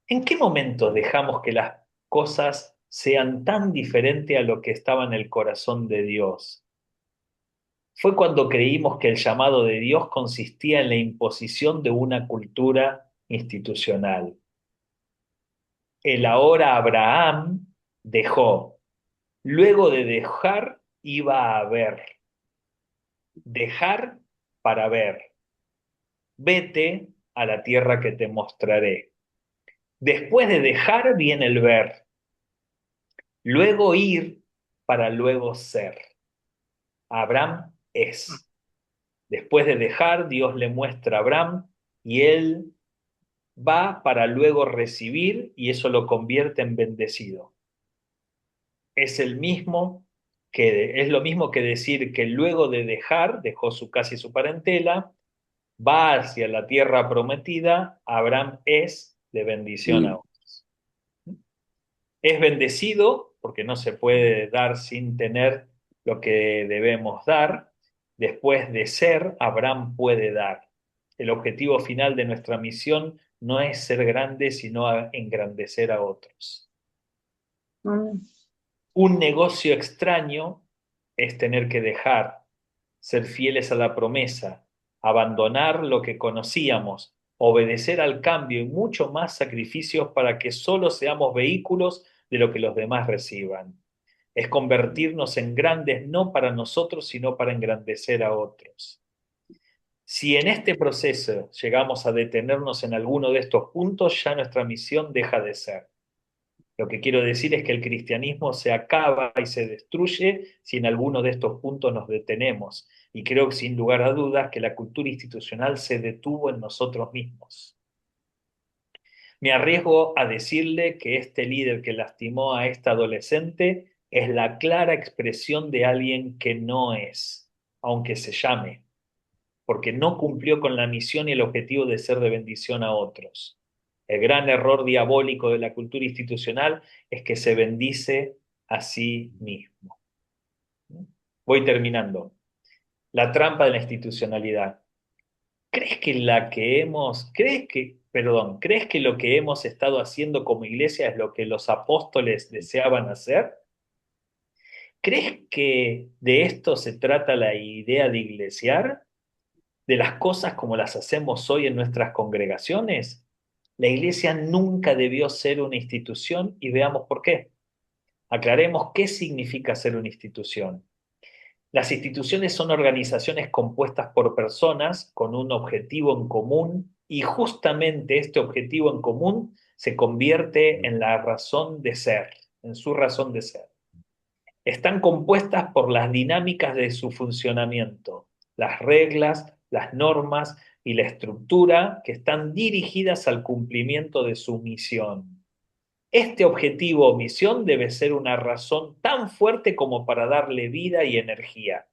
¿En qué momento dejamos que las cosas sean tan diferentes a lo que estaba en el corazón de Dios? Fue cuando creímos que el llamado de Dios consistía en la imposición de una cultura institucional. El ahora Abraham dejó. Luego de dejar iba a ver. Dejar para ver. Vete a la tierra que te mostraré. Después de dejar viene el ver. Luego ir para luego ser. Abraham es. Después de dejar, Dios le muestra a Abraham y él va para luego recibir y eso lo convierte en bendecido. Es lo mismo que decir que luego de dejar, dejó su casa y su parentela, va hacia la tierra prometida, Abraham es de bendición a otros. Es bendecido porque no se puede dar sin tener lo que debemos dar. Después de ser, Abraham puede dar. El objetivo final de nuestra misión no es ser grande, sino engrandecer a otros. Un negocio extraño es tener que dejar, ser fieles a la promesa, abandonar lo que conocíamos, obedecer al cambio y mucho más sacrificios para que solo seamos vehículos de lo que los demás reciban. Es convertirnos en grandes no para nosotros, sino para engrandecer a otros. Si en este proceso llegamos a detenernos en alguno de estos puntos, ya nuestra misión deja de ser. Lo que quiero decir es que el cristianismo se acaba y se destruye si en alguno de estos puntos nos detenemos. Y creo que sin lugar a dudas que la cultura institucional se detuvo en nosotros mismos. Me arriesgo a decirle que este líder que lastimó a esta adolescente es la clara expresión de alguien que no es, aunque se llame, porque no cumplió con la misión y el objetivo de ser de bendición a otros. El gran error diabólico de la cultura institucional es que se bendice a sí mismo. Voy terminando. La trampa de la institucionalidad. ¿Crees que lo que hemos estado haciendo como iglesia es lo que los apóstoles deseaban hacer? ¿Crees que de esto se trata la idea de iglesiar? ¿De las cosas como las hacemos hoy en nuestras congregaciones? La iglesia nunca debió ser una institución y veamos por qué. Aclaremos qué significa ser una institución. Las instituciones son organizaciones compuestas por personas con un objetivo en común y justamente este objetivo en común se convierte en la razón de ser, en su razón de ser. Están compuestas por las dinámicas de su funcionamiento, las reglas, las normas y la estructura que están dirigidas al cumplimiento de su misión. Este objetivo o misión debe ser una razón tan fuerte como para darle vida y energía.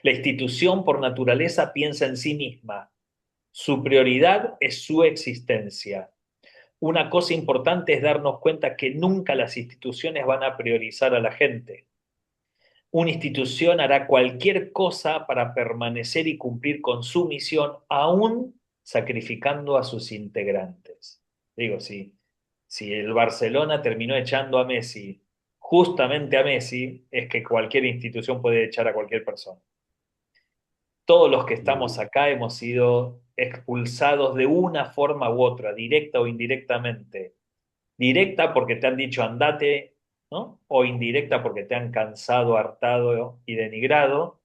La institución por naturaleza piensa en sí misma. Su prioridad es su existencia. Una cosa importante es darnos cuenta que nunca las instituciones van a priorizar a la gente. Una institución hará cualquier cosa para permanecer y cumplir con su misión, aún sacrificando a sus integrantes. Digo, si el Barcelona terminó echando a Messi, justamente a Messi, es que cualquier institución puede echar a cualquier persona. Todos los que estamos acá hemos sido expulsados de una forma u otra, directa o indirectamente. Directa porque te han dicho andate, ¿no? O indirecta porque te han cansado, hartado y denigrado.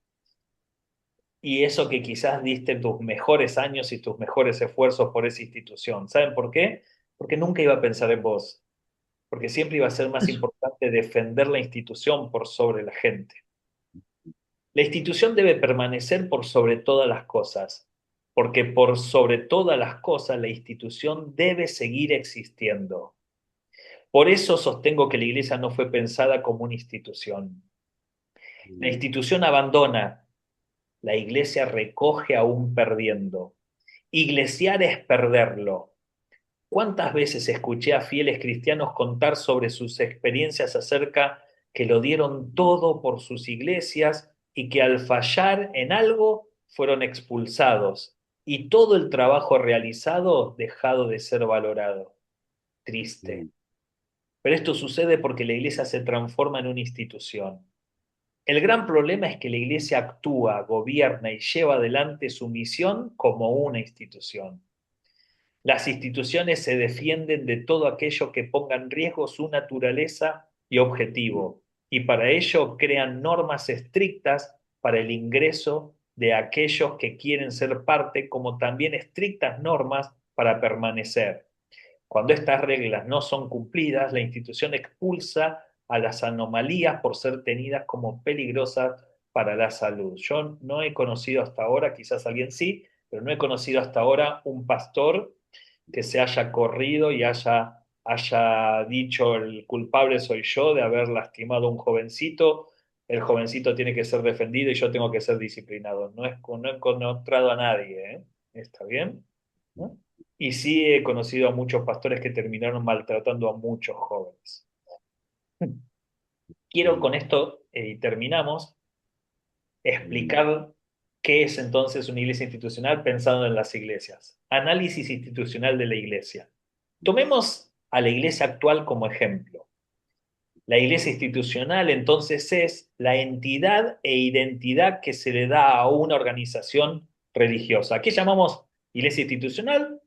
Y eso que quizás diste tus mejores años y tus mejores esfuerzos por esa institución. ¿Saben por qué? Porque nunca iba a pensar en vos. Porque siempre iba a ser más importante defender la institución por sobre la gente. La institución debe permanecer por sobre todas las cosas, porque por sobre todas las cosas la institución debe seguir existiendo. Por eso sostengo que la iglesia no fue pensada como una institución. La institución abandona, la iglesia recoge aún perdiendo. Iglesiar es perderlo. ¿Cuántas veces escuché a fieles cristianos contar sobre sus experiencias acerca que lo dieron todo por sus iglesias y que al fallar en algo fueron expulsados y todo el trabajo realizado dejado de ser valorado? Triste. Pero esto sucede porque la iglesia se transforma en una institución. El gran problema es que la iglesia actúa, gobierna y lleva adelante su misión como una institución. Las instituciones se defienden de todo aquello que ponga en riesgo su naturaleza y objetivo, y para ello crean normas estrictas para el ingreso de aquellos que quieren ser parte, como también estrictas normas para permanecer. Cuando estas reglas no son cumplidas, la institución expulsa a las anomalías por ser tenidas como peligrosas para la salud. Yo no he conocido hasta ahora, quizás alguien sí, pero no he conocido hasta ahora un pastor que se haya corrido y haya dicho el culpable soy yo de haber lastimado a un jovencito, el jovencito tiene que ser defendido y yo tengo que ser disciplinado. No he encontrado a nadie, ¿eh? ¿Está bien? ¿No? Y sí he conocido a muchos pastores que terminaron maltratando a muchos jóvenes. Quiero con esto, y terminamos, explicar qué es entonces una iglesia institucional pensando en las iglesias. Análisis institucional de la iglesia. Tomemos a la iglesia actual como ejemplo. La iglesia institucional entonces es la entidad e identidad que se le da a una organización religiosa. ¿Qué llamamos iglesia institucional?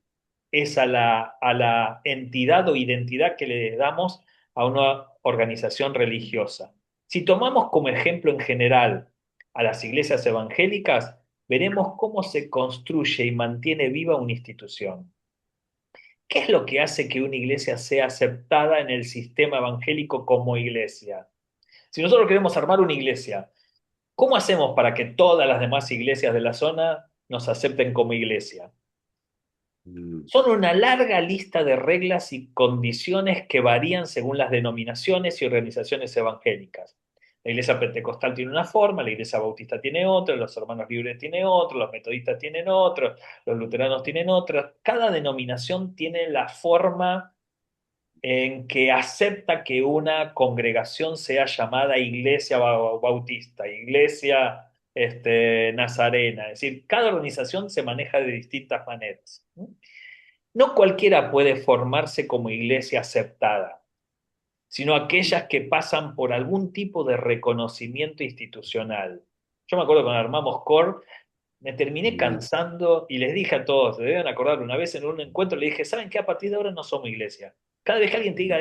Es a la entidad o identidad que le damos a una organización religiosa. Si tomamos como ejemplo en general a las iglesias evangélicas, veremos cómo se construye y mantiene viva una institución. ¿Qué es lo que hace que una iglesia sea aceptada en el sistema evangélico como iglesia? Si nosotros queremos armar una iglesia, ¿cómo hacemos para que todas las demás iglesias de la zona nos acepten como iglesia? Son una larga lista de reglas y condiciones que varían según las denominaciones y organizaciones evangélicas. La iglesia pentecostal tiene una forma, la iglesia bautista tiene otra, los hermanos libres tienen otra, los metodistas tienen otra, los luteranos tienen otra. Cada denominación tiene la forma en que acepta que una congregación sea llamada iglesia bautista, iglesia nazarena. Es decir, cada organización se maneja de distintas maneras. No cualquiera puede formarse como iglesia aceptada, sino aquellas que pasan por algún tipo de reconocimiento institucional. Yo me acuerdo cuando armamos CORE, me terminé cansando y les dije a todos, se deben acordar, una vez en un encuentro le dije, ¿saben qué? A partir de ahora no somos iglesia. Cada vez que alguien te diga,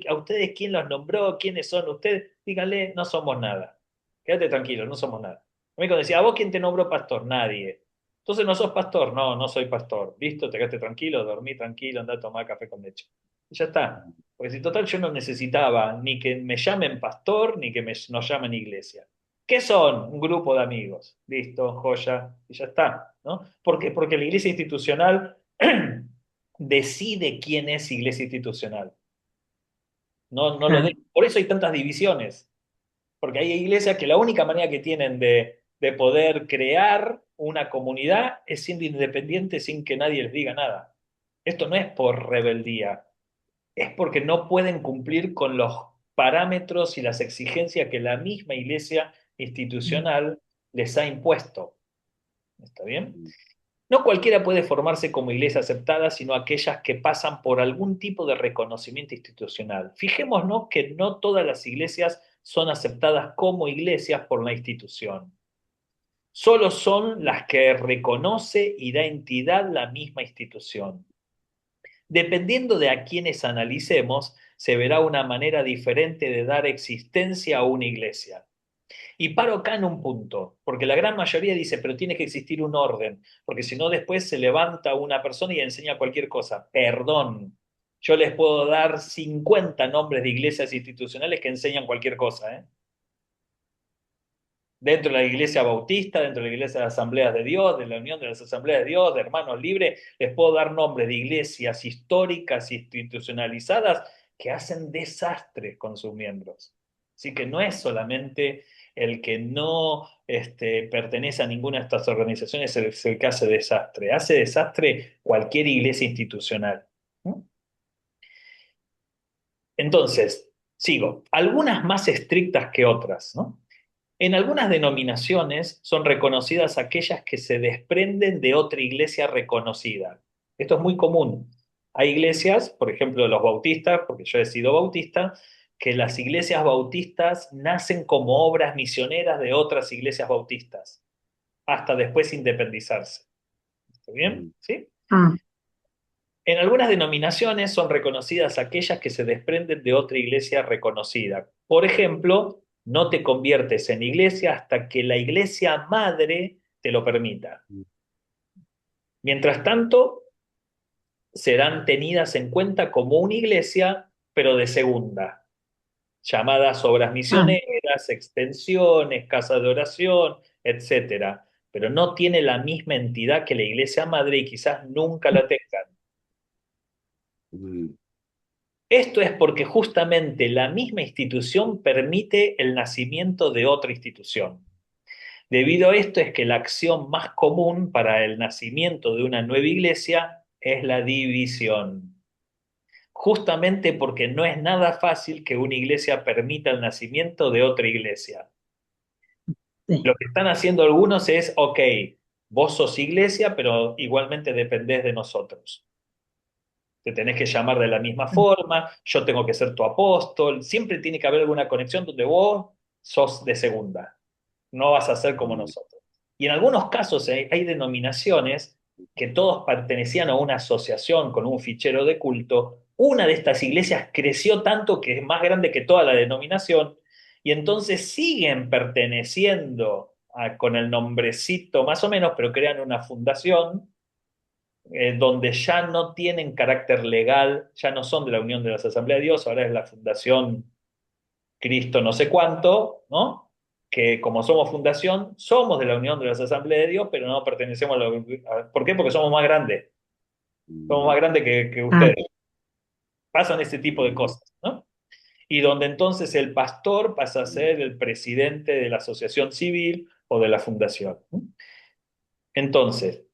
¿a ustedes quién los nombró? ¿Quiénes son ustedes? Díganle, no somos nada. Quédate tranquilo, no somos nada. A mí cuando decía, ¿a vos quién te nombró pastor? Nadie. Entonces, ¿no sos pastor? No, no soy pastor. ¿Listo? Te quedaste tranquilo, dormí tranquilo, andá a tomar café con leche. Y ya está. Porque si total yo no necesitaba ni que me llamen pastor, ni que nos llamen iglesia. ¿Qué son? Un grupo de amigos. Listo, joya, y ya está, ¿no? ¿Por qué? Porque la iglesia institucional decide quién es iglesia institucional. No, no lo Ah, de... Por eso hay tantas divisiones. Porque hay iglesias que la única manera que tienen de poder crear una comunidad es siendo independientes sin que nadie les diga nada. Esto no es por rebeldía, es porque no pueden cumplir con los parámetros y las exigencias que la misma iglesia institucional les ha impuesto. ¿Está bien? No cualquiera puede formarse como iglesia aceptada, sino aquellas que pasan por algún tipo de reconocimiento institucional. Fijémonos que no todas las iglesias son aceptadas como iglesias por la institución. Solo son las que reconoce y da entidad la misma institución. Dependiendo de a quienes analicemos, se verá una manera diferente de dar existencia a una iglesia. Y paro acá en un punto, porque la gran mayoría dice, pero tiene que existir un orden, porque si no después se levanta una persona y enseña cualquier cosa. Perdón, yo les puedo dar 50 nombres de iglesias institucionales que enseñan cualquier cosa, ¿eh? Dentro de la iglesia bautista, dentro de la iglesia de las asambleas de Dios, de la unión de las asambleas de Dios, de hermanos libres, les puedo dar nombres de iglesias históricas, institucionalizadas, que hacen desastres con sus miembros. Así que no es solamente el que no pertenece a ninguna de estas organizaciones es el que hace desastre. Hace desastre cualquier iglesia institucional. ¿No? Entonces, sigo. Algunas más estrictas que otras, ¿no? En algunas denominaciones son reconocidas aquellas que se desprenden de otra iglesia reconocida. Esto es muy común. Hay iglesias, por ejemplo, los bautistas, porque yo he sido bautista, que las iglesias bautistas nacen como obras misioneras de otras iglesias bautistas, hasta después independizarse. ¿Está bien? ¿Sí? Mm. En algunas denominaciones son reconocidas aquellas que se desprenden de otra iglesia reconocida. Por ejemplo, no te conviertes en iglesia hasta que la iglesia madre te lo permita. Mientras tanto, serán tenidas en cuenta como una iglesia, pero de segunda, llamadas obras Mm. misioneras, extensiones, casas de oración, etcétera. Pero no tiene la misma entidad que la iglesia madre y quizás nunca la tengan. Esto es porque justamente la misma institución permite el nacimiento de otra institución. Debido a esto es que la acción más común para el nacimiento de una nueva iglesia es la división. Justamente porque no es nada fácil que una iglesia permita el nacimiento de otra iglesia. Sí. Lo que están haciendo algunos es, ok, vos sos iglesia, pero igualmente dependés de nosotros. Te tenés que llamar de la misma Mm. forma, yo tengo que ser tu apóstol, siempre tiene que haber alguna conexión donde vos sos de segunda, no vas a ser como nosotros. Y en algunos casos hay denominaciones que todos pertenecían a una asociación con un fichero de culto. Una de estas iglesias creció tanto que es más grande que toda la denominación y entonces siguen perteneciendo con el nombrecito más o menos, pero crean una fundación donde ya no tienen carácter legal, ya no son de la Unión de las Asambleas de Dios, ahora es la Fundación Cristo no sé cuánto, ¿no? Que como somos fundación, somos de la Unión de las Asambleas de Dios, pero no pertenecemos a la... ¿Por qué? Porque somos más grandes que Mm. ustedes. Pasan ese tipo de cosas, ¿no? Y donde entonces el pastor pasa a ser el presidente de la asociación civil o de la fundación. ¿No? Entonces,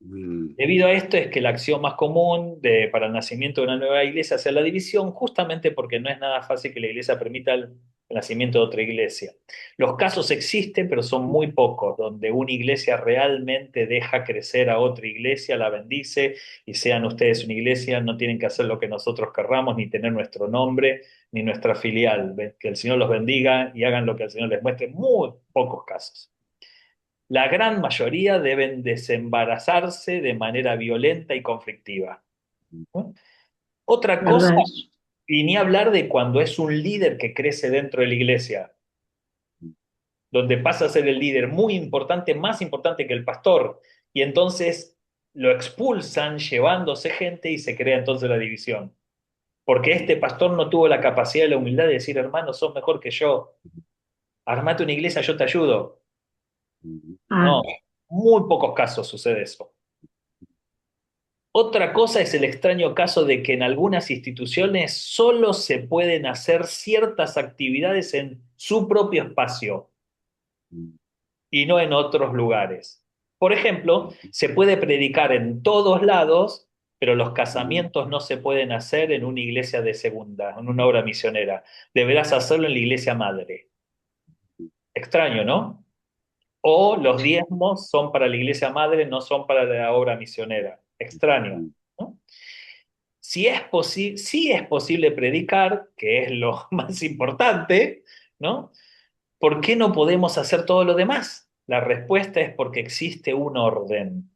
debido a esto es que la acción más común para el nacimiento de una nueva iglesia sea la división, justamente porque no es nada fácil que la iglesia permita el nacimiento de otra iglesia. Los casos existen, pero son muy pocos, donde una iglesia realmente deja crecer a otra iglesia, la bendice y sean ustedes una iglesia, no tienen que hacer lo que nosotros querramos, ni tener nuestro nombre, ni nuestra filial. Que el Señor los bendiga y hagan lo que el Señor les muestre. Muy pocos casos. La gran mayoría deben desembarazarse de manera violenta y conflictiva. ¿No? Otra cosa, ¿Verdad eso? y ni hablar de cuando es un líder que crece dentro de la iglesia, donde pasa a ser el líder muy importante, más importante que el pastor, y entonces lo expulsan llevándose gente y se crea entonces la división. Porque este pastor no tuvo la capacidad y la humildad de decir, hermano, sos mejor que yo, armate una iglesia, yo te ayudo. No, Mm. muy pocos casos sucede eso. Otra cosa es el extraño caso de que en algunas instituciones solo se pueden hacer ciertas actividades en su propio espacio y no en otros lugares. Por ejemplo, se puede predicar en todos lados, pero los casamientos no se pueden hacer en una iglesia de segunda, en una obra misionera. Deberás hacerlo en la iglesia madre. Extraño, ¿no? O los diezmos son para la iglesia madre, no son para la obra misionera. Extraño, ¿no? Sí es posible predicar, que es lo más importante, ¿no? ¿Por qué no podemos hacer todo lo demás? La respuesta es porque existe un orden.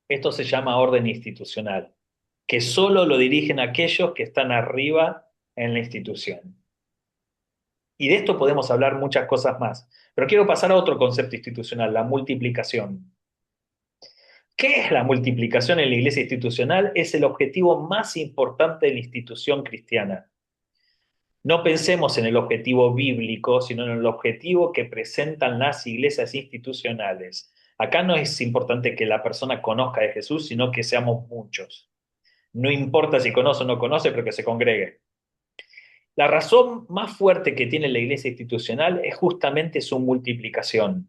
Esto se llama orden institucional, que solo lo dirigen aquellos que están arriba en la institución. Y de esto podemos hablar muchas cosas más. Pero quiero pasar a otro concepto institucional, la multiplicación. ¿Qué es la multiplicación en la iglesia institucional? Es el objetivo más importante de la institución cristiana. No pensemos en el objetivo bíblico, sino en el objetivo que presentan las iglesias institucionales. Acá no es importante que la persona conozca de Jesús, sino que seamos muchos. No importa si conoce o no conoce, pero que se congregue. La razón más fuerte que tiene la iglesia institucional es justamente su multiplicación.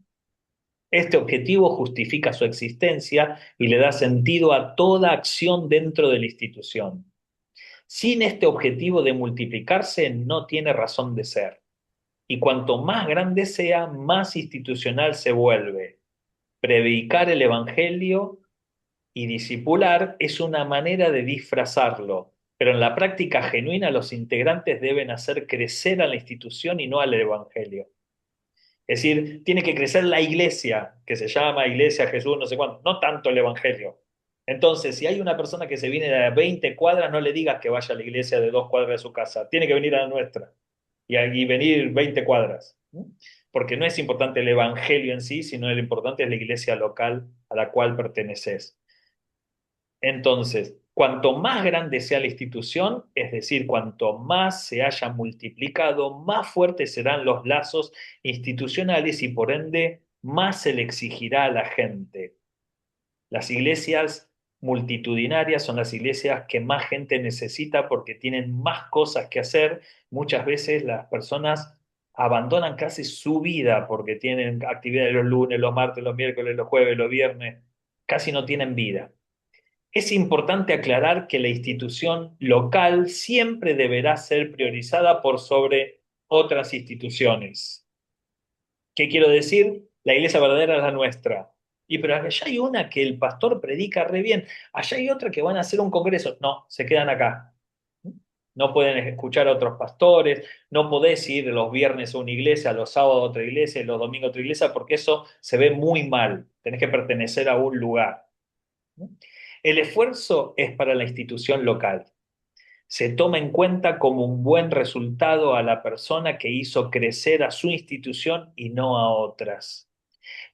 Este objetivo justifica su existencia y le da sentido a toda acción dentro de la institución. Sin este objetivo de multiplicarse, no tiene razón de ser. Y cuanto más grande sea, más institucional se vuelve. Predicar el Evangelio y discipular es una manera de disfrazarlo, pero en la práctica genuina los integrantes deben hacer crecer a la institución y no al Evangelio. Es decir, tiene que crecer la iglesia, que se llama Iglesia Jesús, no sé cuánto, no tanto el Evangelio. Entonces, si hay una persona que se viene de 20 cuadras, no le digas que vaya a la iglesia de 2 cuadras de su casa, tiene que venir a la nuestra y venir 20 cuadras. ¿No? Porque no es importante el Evangelio en sí, sino lo importante es la iglesia local a la cual perteneces. Entonces, cuanto más grande sea la institución, es decir, cuanto más se haya multiplicado, más fuertes serán los lazos institucionales y por ende más se le exigirá a la gente. Las iglesias multitudinarias son las iglesias que más gente necesita porque tienen más cosas que hacer. Muchas veces las personas abandonan casi su vida porque tienen actividades los lunes, los martes, los miércoles, los jueves, los viernes. Casi no tienen vida. Es importante aclarar que la institución local siempre deberá ser priorizada por sobre otras instituciones. ¿Qué quiero decir? La iglesia verdadera es la nuestra. Y pero allá hay una que el pastor predica re bien, allá hay otra que van a hacer un congreso. No, se quedan acá. No pueden escuchar a otros pastores, no podés ir los viernes a una iglesia, los sábados a otra iglesia y los domingos a otra iglesia, porque eso se ve muy mal. Tenés que pertenecer a un lugar. El esfuerzo es para la institución local. Se toma en cuenta como un buen resultado a la persona que hizo crecer a su institución y no a otras.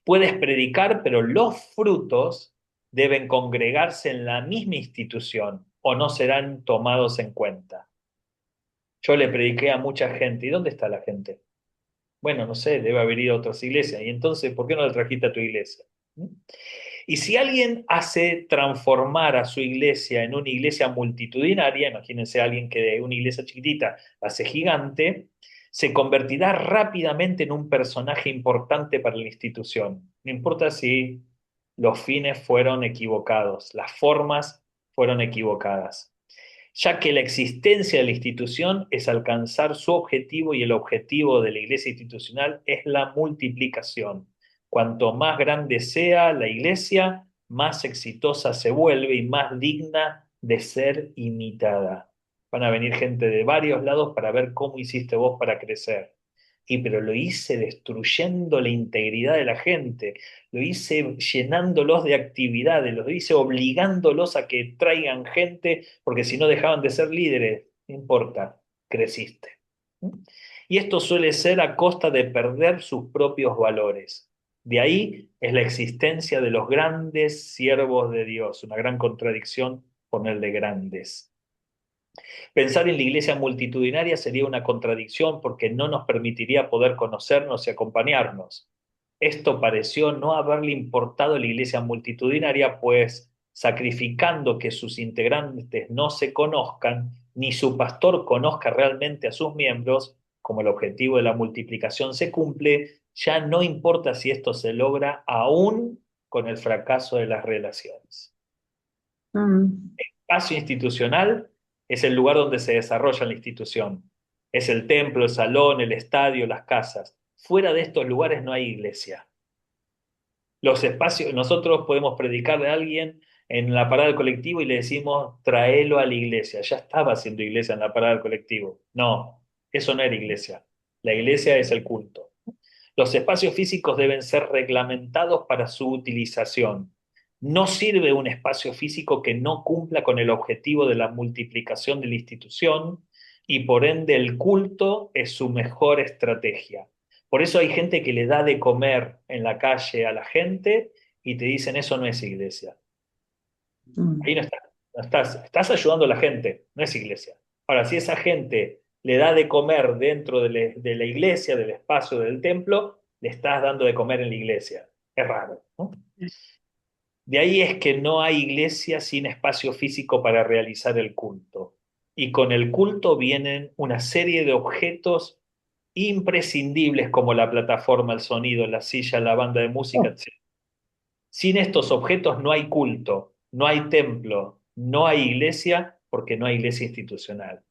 Puedes predicar, pero los frutos deben congregarse en la misma institución o no serán tomados en cuenta. Yo le prediqué a mucha gente. ¿Y dónde está la gente? Bueno, no sé, debe haber ido a otras iglesias. Y entonces, ¿por qué no la trajiste a tu iglesia? Y si alguien hace transformar a su iglesia en una iglesia multitudinaria, imagínense a alguien que de una iglesia chiquitita la hace gigante, se convertirá rápidamente en un personaje importante para la institución. No importa si los fines fueron equivocados, las formas fueron equivocadas, ya que la existencia de la institución es alcanzar su objetivo y el objetivo de la iglesia institucional es la multiplicación. Cuanto más grande sea la iglesia, más exitosa se vuelve y más digna de ser imitada. Van a venir gente de varios lados para ver cómo hiciste vos para crecer. Y pero lo hice destruyendo la integridad de la gente, lo hice llenándolos de actividades, lo hice obligándolos a que traigan gente, porque si no dejaban de ser líderes, no importa, creciste. Y esto suele ser a costa de perder sus propios valores. De ahí es la existencia de los grandes siervos de Dios, una gran contradicción ponerle grandes. Pensar en la iglesia multitudinaria sería una contradicción porque no nos permitiría poder conocernos y acompañarnos. Esto pareció no haberle importado a la iglesia multitudinaria, pues sacrificando que sus integrantes no se conozcan, ni su pastor conozca realmente a sus miembros, como el objetivo de la multiplicación se cumple, ya no importa si esto se logra aún con el fracaso de las relaciones. Mm. Espacio institucional es el lugar donde se desarrolla la institución. Es el templo, el salón, el estadio, las casas. Fuera de estos lugares no hay iglesia. Los espacios, nosotros podemos predicarle a alguien en la parada del colectivo y le decimos, tráelo a la iglesia. Ya estaba haciendo iglesia en la parada del colectivo. No, eso no era iglesia. La iglesia es el culto. Los espacios físicos deben ser reglamentados para su utilización. No sirve un espacio físico que no cumpla con el objetivo de la multiplicación de la institución y por ende el culto es su mejor estrategia. Por eso hay gente que le da de comer en la calle a la gente y te dicen eso no es iglesia. Ahí Mm. no estás, estás ayudando a la gente, no es iglesia. Ahora, si esa gente le da de comer dentro de la iglesia, del espacio del templo, le estás dando de comer en la iglesia. Es raro, ¿no? De ahí es que no hay iglesia sin espacio físico para realizar el culto. y con el culto vienen una serie de objetos imprescindibles como la plataforma, el sonido, la silla, la banda de música, Oh, etc. Sin estos objetos no hay culto, no hay templo, no hay iglesia, porque no hay iglesia institucional.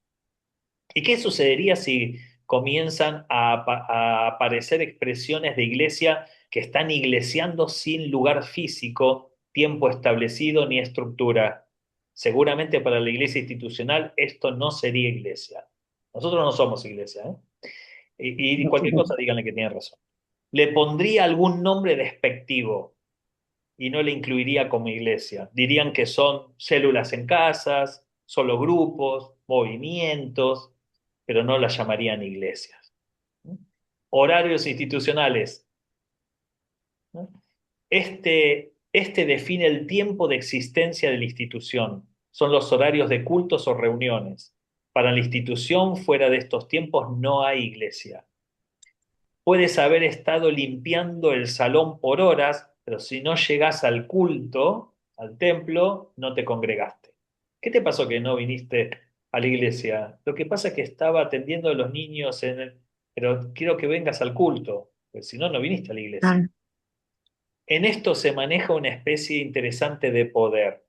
¿Y qué sucedería si comienzan a aparecer expresiones de iglesia que están iglesiando sin lugar físico, tiempo establecido ni estructura? Seguramente para la iglesia institucional esto no sería iglesia. Nosotros no somos iglesia, ¿eh? Y no, cualquier cosa díganle que tiene razón. Le pondría algún nombre despectivo y no le incluiría como iglesia. Dirían que son células en casas, solo grupos, movimientos, pero no las llamarían iglesias. Horarios institucionales. ¿No? Este define el tiempo de existencia de la institución. Son los horarios de cultos o reuniones. Para la institución, fuera de estos tiempos, no hay iglesia. Puedes haber estado limpiando el salón por horas, pero si no llegás al culto, al templo, no te congregaste. ¿Qué te pasó que no viniste a la iglesia? Lo que pasa es que estaba atendiendo a los niños pero quiero que vengas al culto, pues si no, no viniste a la iglesia. claro. En esto se maneja una especie interesante de poder.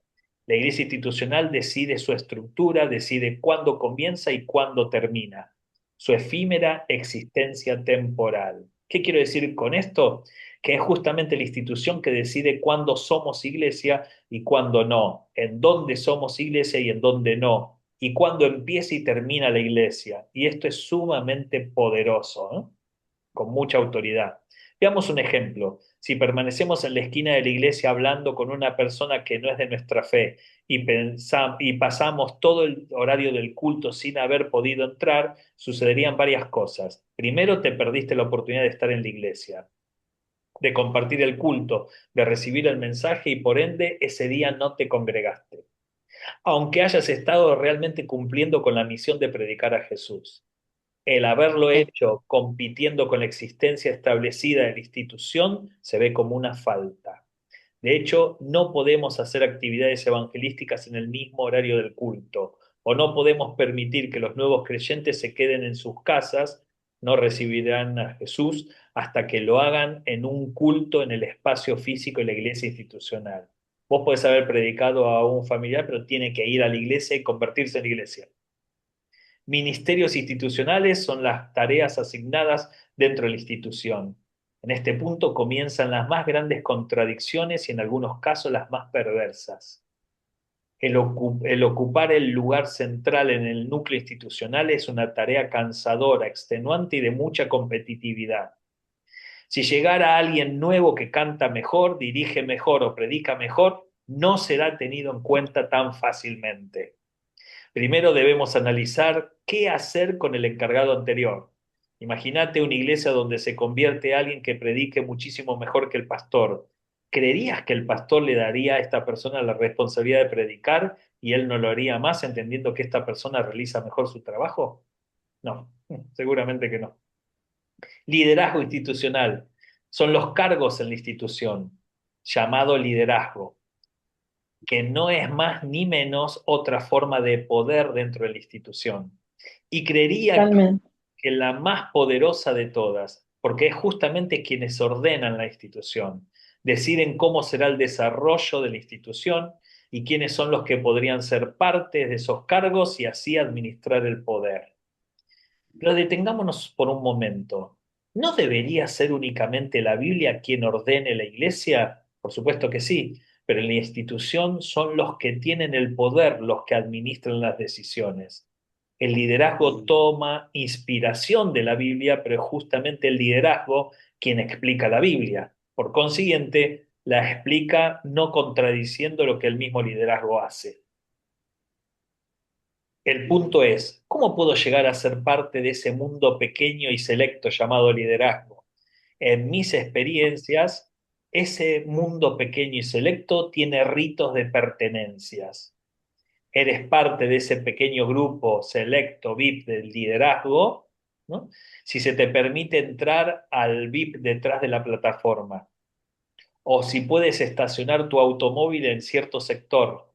La iglesia institucional decide su estructura, decide cuándo comienza y cuándo termina, su efímera existencia temporal. ¿Qué quiero decir con esto? Que es justamente la institución que decide cuándo somos iglesia y cuándo no, en dónde somos iglesia y en dónde no, y cuándo empieza y termina la iglesia. Y esto es sumamente poderoso, ¿no? Con mucha autoridad. Veamos un ejemplo. Si permanecemos en la esquina de la iglesia hablando con una persona que no es de nuestra fe y pasamos todo el horario del culto sin haber podido entrar, sucederían varias cosas. Primero, te perdiste la oportunidad de estar en la iglesia, de compartir el culto, de recibir el mensaje y por ende ese día no te congregaste, aunque hayas estado realmente cumpliendo con la misión de predicar a Jesús. El haberlo Eh, hecho compitiendo con la existencia establecida de la institución se ve como una falta. De hecho, no podemos hacer actividades evangelísticas en el mismo horario del culto, o no podemos permitir que los nuevos creyentes se queden en sus casas, no recibirán a Jesús hasta que lo hagan en un culto en el espacio físico de la iglesia institucional. Vos podés haber predicado a un familiar, pero tiene que ir a la iglesia y convertirse en iglesia. Ministerios institucionales son las tareas asignadas dentro de la institución. En este punto comienzan las más grandes contradicciones y en algunos casos las más perversas. El ocupar el lugar central en el núcleo institucional es una tarea cansadora, extenuante y de mucha competitividad. Si llegara alguien nuevo que canta mejor, dirige mejor o predica mejor, no será tenido en cuenta tan fácilmente. Primero debemos analizar qué hacer con el encargado anterior. Imagínate una iglesia donde se convierte alguien que predique muchísimo mejor que el pastor. ¿Creerías que el pastor le daría a esta persona la responsabilidad de predicar y él no lo haría más entendiendo que esta persona realiza mejor su trabajo? No, seguramente que no. Liderazgo institucional. Son los cargos en la institución, llamado liderazgo, que no es más ni menos otra forma de poder dentro de la institución. Y creería Totalmente. que la más poderosa de todas, porque es justamente quienes ordenan la institución, deciden cómo será el desarrollo de la institución y quiénes son los que podrían ser parte de esos cargos y así administrar el poder. Pero detengámonos por un momento. ¿No debería ser únicamente la Biblia quien ordene la iglesia? Por supuesto que sí, pero en la institución son los que tienen el poder los que administran las decisiones. El liderazgo toma inspiración de la Biblia, pero es justamente el liderazgo quien explica la Biblia. Por consiguiente, la explica no contradiciendo lo que el mismo liderazgo hace. El punto es, ¿cómo puedo llegar a ser parte de ese mundo pequeño y selecto llamado liderazgo? En mis experiencias, ese mundo pequeño y selecto tiene ritos de pertenencias. Eres parte de ese pequeño grupo selecto VIP del liderazgo, ¿no? Si se te permite entrar al VIP detrás de la plataforma, o si puedes estacionar tu automóvil en cierto sector,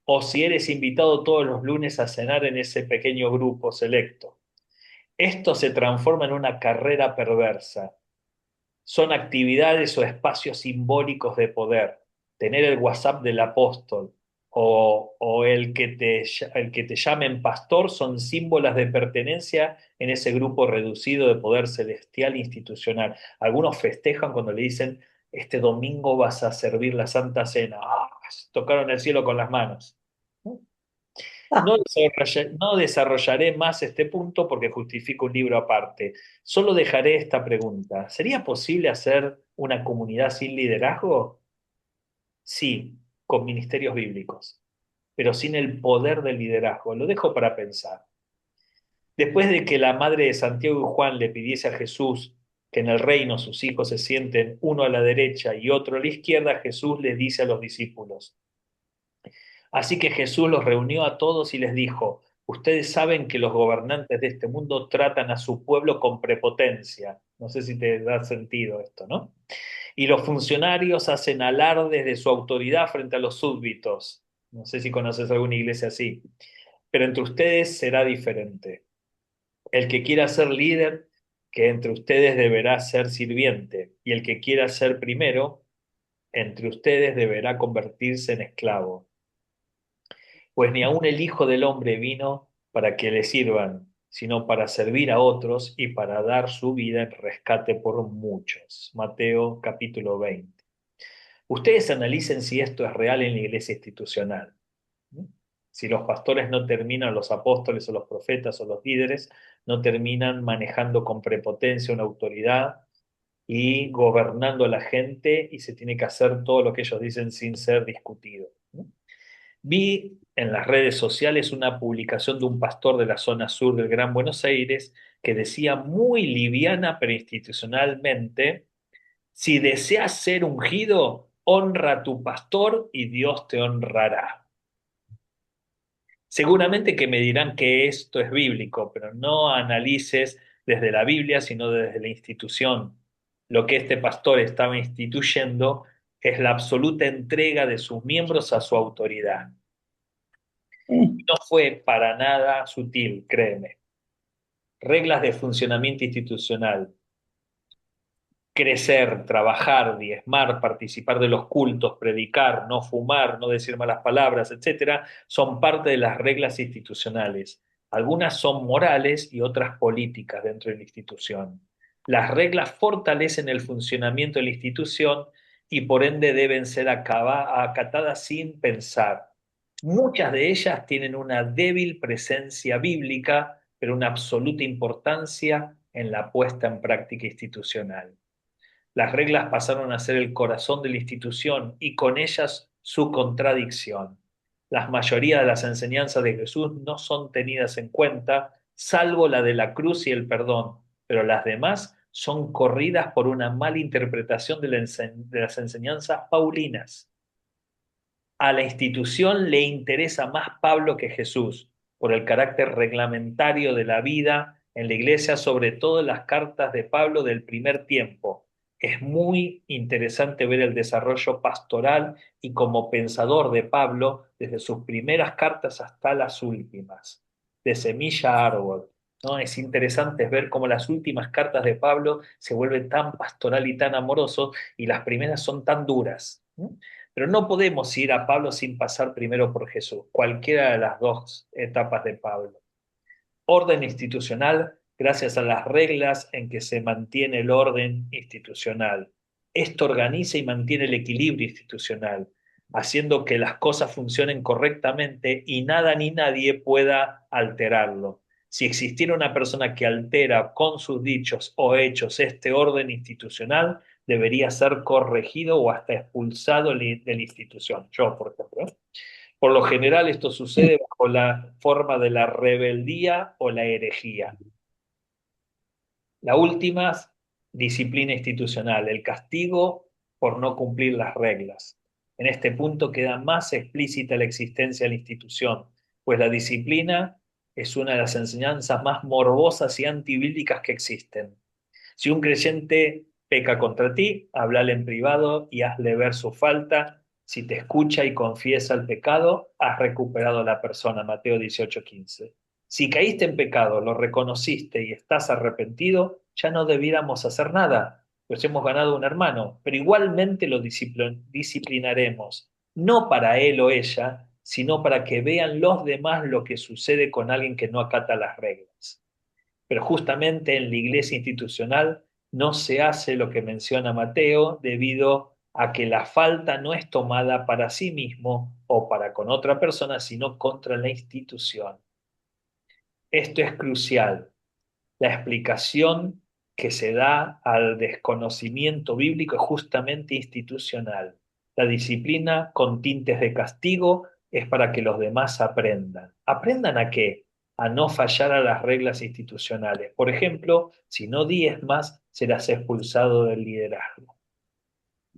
o si eres invitado todos los lunes a cenar en ese pequeño grupo selecto. Esto se transforma en una carrera perversa. Son actividades o espacios simbólicos de poder. Tener el WhatsApp del apóstol o el que te llamen pastor son símbolos de pertenencia en ese grupo reducido de poder celestial e institucional. Algunos festejan cuando le dicen, este domingo vas a servir la Santa Cena. ¡Ah! Tocaron el cielo con las manos. No desarrollaré más este punto porque justifico un libro aparte. Solo dejaré esta pregunta. ¿Sería posible hacer una comunidad sin liderazgo? Sí, con ministerios bíblicos, pero sin el poder del liderazgo. Lo dejo para pensar. Después de que la madre de Santiago y Juan le pidiese a Jesús que en el reino sus hijos se sienten uno a la derecha y otro a la izquierda, Jesús les dice a los discípulos, así que Jesús los reunió a todos y les dijo, ustedes saben que los gobernantes de este mundo tratan a su pueblo con prepotencia. No sé si te da sentido esto, ¿no? Y los funcionarios hacen alardes de su autoridad frente a los súbditos. No sé si conoces alguna iglesia así. Pero entre ustedes será diferente. El que quiera ser líder, que entre ustedes deberá ser sirviente. Y el que quiera ser primero, entre ustedes deberá convertirse en esclavo, pues ni aun el Hijo del Hombre vino para que le sirvan, sino para servir a otros y para dar su vida en rescate por muchos. Mateo capítulo 20. Ustedes analicen si esto es real en la iglesia institucional. Si los pastores no terminan, los apóstoles o los profetas o los líderes, no terminan manejando con prepotencia una autoridad y gobernando a la gente y se tiene que hacer todo lo que ellos dicen sin ser discutido. Vi en las redes sociales una publicación de un pastor de la zona sur del Gran Buenos Aires que decía muy liviana pero institucionalmente, si deseas ser ungido, honra a tu pastor y Dios te honrará. Seguramente que me dirán que esto es bíblico, pero no analices desde la Biblia, sino desde la institución. Lo que este pastor estaba instituyendo es la absoluta entrega de sus miembros a su autoridad. No fue para nada sutil, créeme. Reglas de funcionamiento institucional. Crecer, trabajar, diezmar, participar de los cultos, predicar, no fumar, no decir malas palabras, etcétera, son parte de las reglas institucionales. Algunas son morales y otras políticas dentro de la institución. Las reglas fortalecen el funcionamiento de la institución y por ende deben ser acatadas sin pensar. Muchas de ellas tienen una débil presencia bíblica, pero una absoluta importancia en la puesta en práctica institucional. Las reglas pasaron a ser el corazón de la institución y con ellas su contradicción. La mayoría de las enseñanzas de Jesús no son tenidas en cuenta, salvo la de la cruz y el perdón, pero las demás son corridas por una mala interpretación de las enseñanzas paulinas. A la institución le interesa más Pablo que Jesús, por el carácter reglamentario de la vida en la iglesia, sobre todo en las cartas de Pablo del primer tiempo. Es muy interesante ver el desarrollo pastoral y como pensador de Pablo desde sus primeras cartas hasta las últimas, de semilla a árbol. ¿No? Es interesante ver cómo las últimas cartas de Pablo se vuelven tan pastoral y tan amorosos y las primeras son tan duras. ¿No? Pero no podemos ir a Pablo sin pasar primero por Jesús, cualquiera de las dos etapas de Pablo. Orden institucional gracias a las reglas en que se mantiene el orden institucional. Esto organiza y mantiene el equilibrio institucional, haciendo que las cosas funcionen correctamente y nada ni nadie pueda alterarlo. Si existiera una persona que altera con sus dichos o hechos este orden institucional, debería ser corregido o hasta expulsado de la institución. Yo, por ejemplo. Por lo general, esto sucede bajo la forma de la rebeldía o la herejía. La última, disciplina institucional, el castigo por no cumplir las reglas. En este punto queda más explícita la existencia de la institución, pues la disciplina es una de las enseñanzas más morbosas y antibíblicas que existen. Si un creyente peca contra ti, háblale en privado y hazle ver su falta Si te escucha y confiesa el pecado, has recuperado a la persona, Mateo 18:15. Si caíste en pecado, lo reconociste y estás arrepentido, ya no debiéramos hacer nada, pues hemos ganado un hermano, pero igualmente lo disciplinaremos, no para él o ella, sino para que vean los demás lo que sucede con alguien que no acata las reglas. Pero justamente en la iglesia institucional no se hace lo que menciona Mateo debido a que la falta no es tomada para sí mismo o para con otra persona, sino contra la institución. Esto es crucial. La explicación que se da al desconocimiento bíblico es justamente institucional. La disciplina con tintes de castigo es para que los demás aprendan. ¿Aprendan a qué? A no fallar a las reglas institucionales. Por ejemplo, si no diezmas, serás expulsado del liderazgo.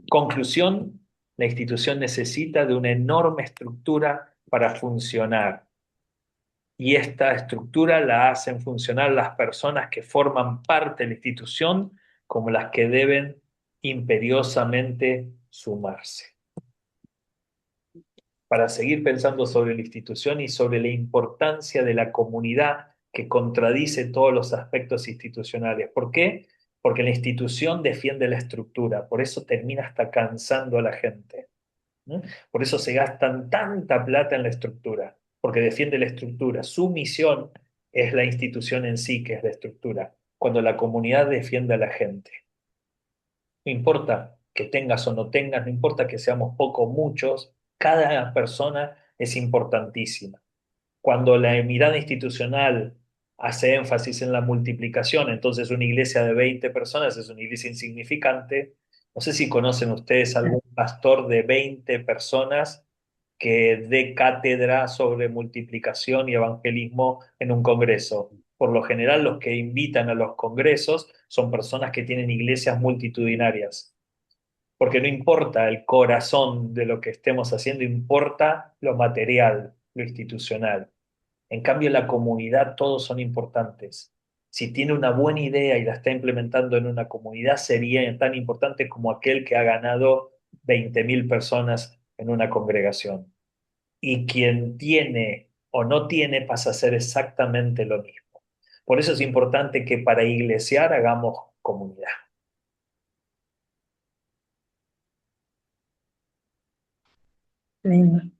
Conclusión, la institución necesita de una enorme estructura para funcionar y esta estructura la hacen funcionar las personas que forman parte de la institución como las que deben imperiosamente sumarse. Para seguir pensando sobre la institución y sobre la importancia de la comunidad que contradice todos los aspectos institucionales. ¿Por qué? Porque la institución defiende la estructura, por eso termina hasta cansando a la gente, ¿no? Por eso se gastan tanta plata en la estructura, porque defiende la estructura. Su misión es la institución en sí, que es la estructura, cuando la comunidad defiende a la gente. No importa que tengas o no tengas, no importa que seamos pocos o muchos, cada persona es importantísima. Cuando la mirada institucional hace énfasis en la multiplicación, entonces una iglesia de 20 personas es una iglesia insignificante. No sé si conocen ustedes algún pastor de 20 personas que dé cátedra sobre multiplicación y evangelismo en un congreso. Por lo general, los que invitan a los congresos son personas que tienen iglesias multitudinarias, porque no importa el corazón de lo que estemos haciendo, importa lo material, lo institucional. En cambio, en la comunidad todos son importantes. Si tiene una buena idea y la está implementando en una comunidad, sería tan importante como aquel que ha ganado 20.000 personas en una congregación. Y quien tiene o no tiene pasa a ser exactamente lo mismo. Por eso es importante que para iglesiar hagamos comunidad. Lindo.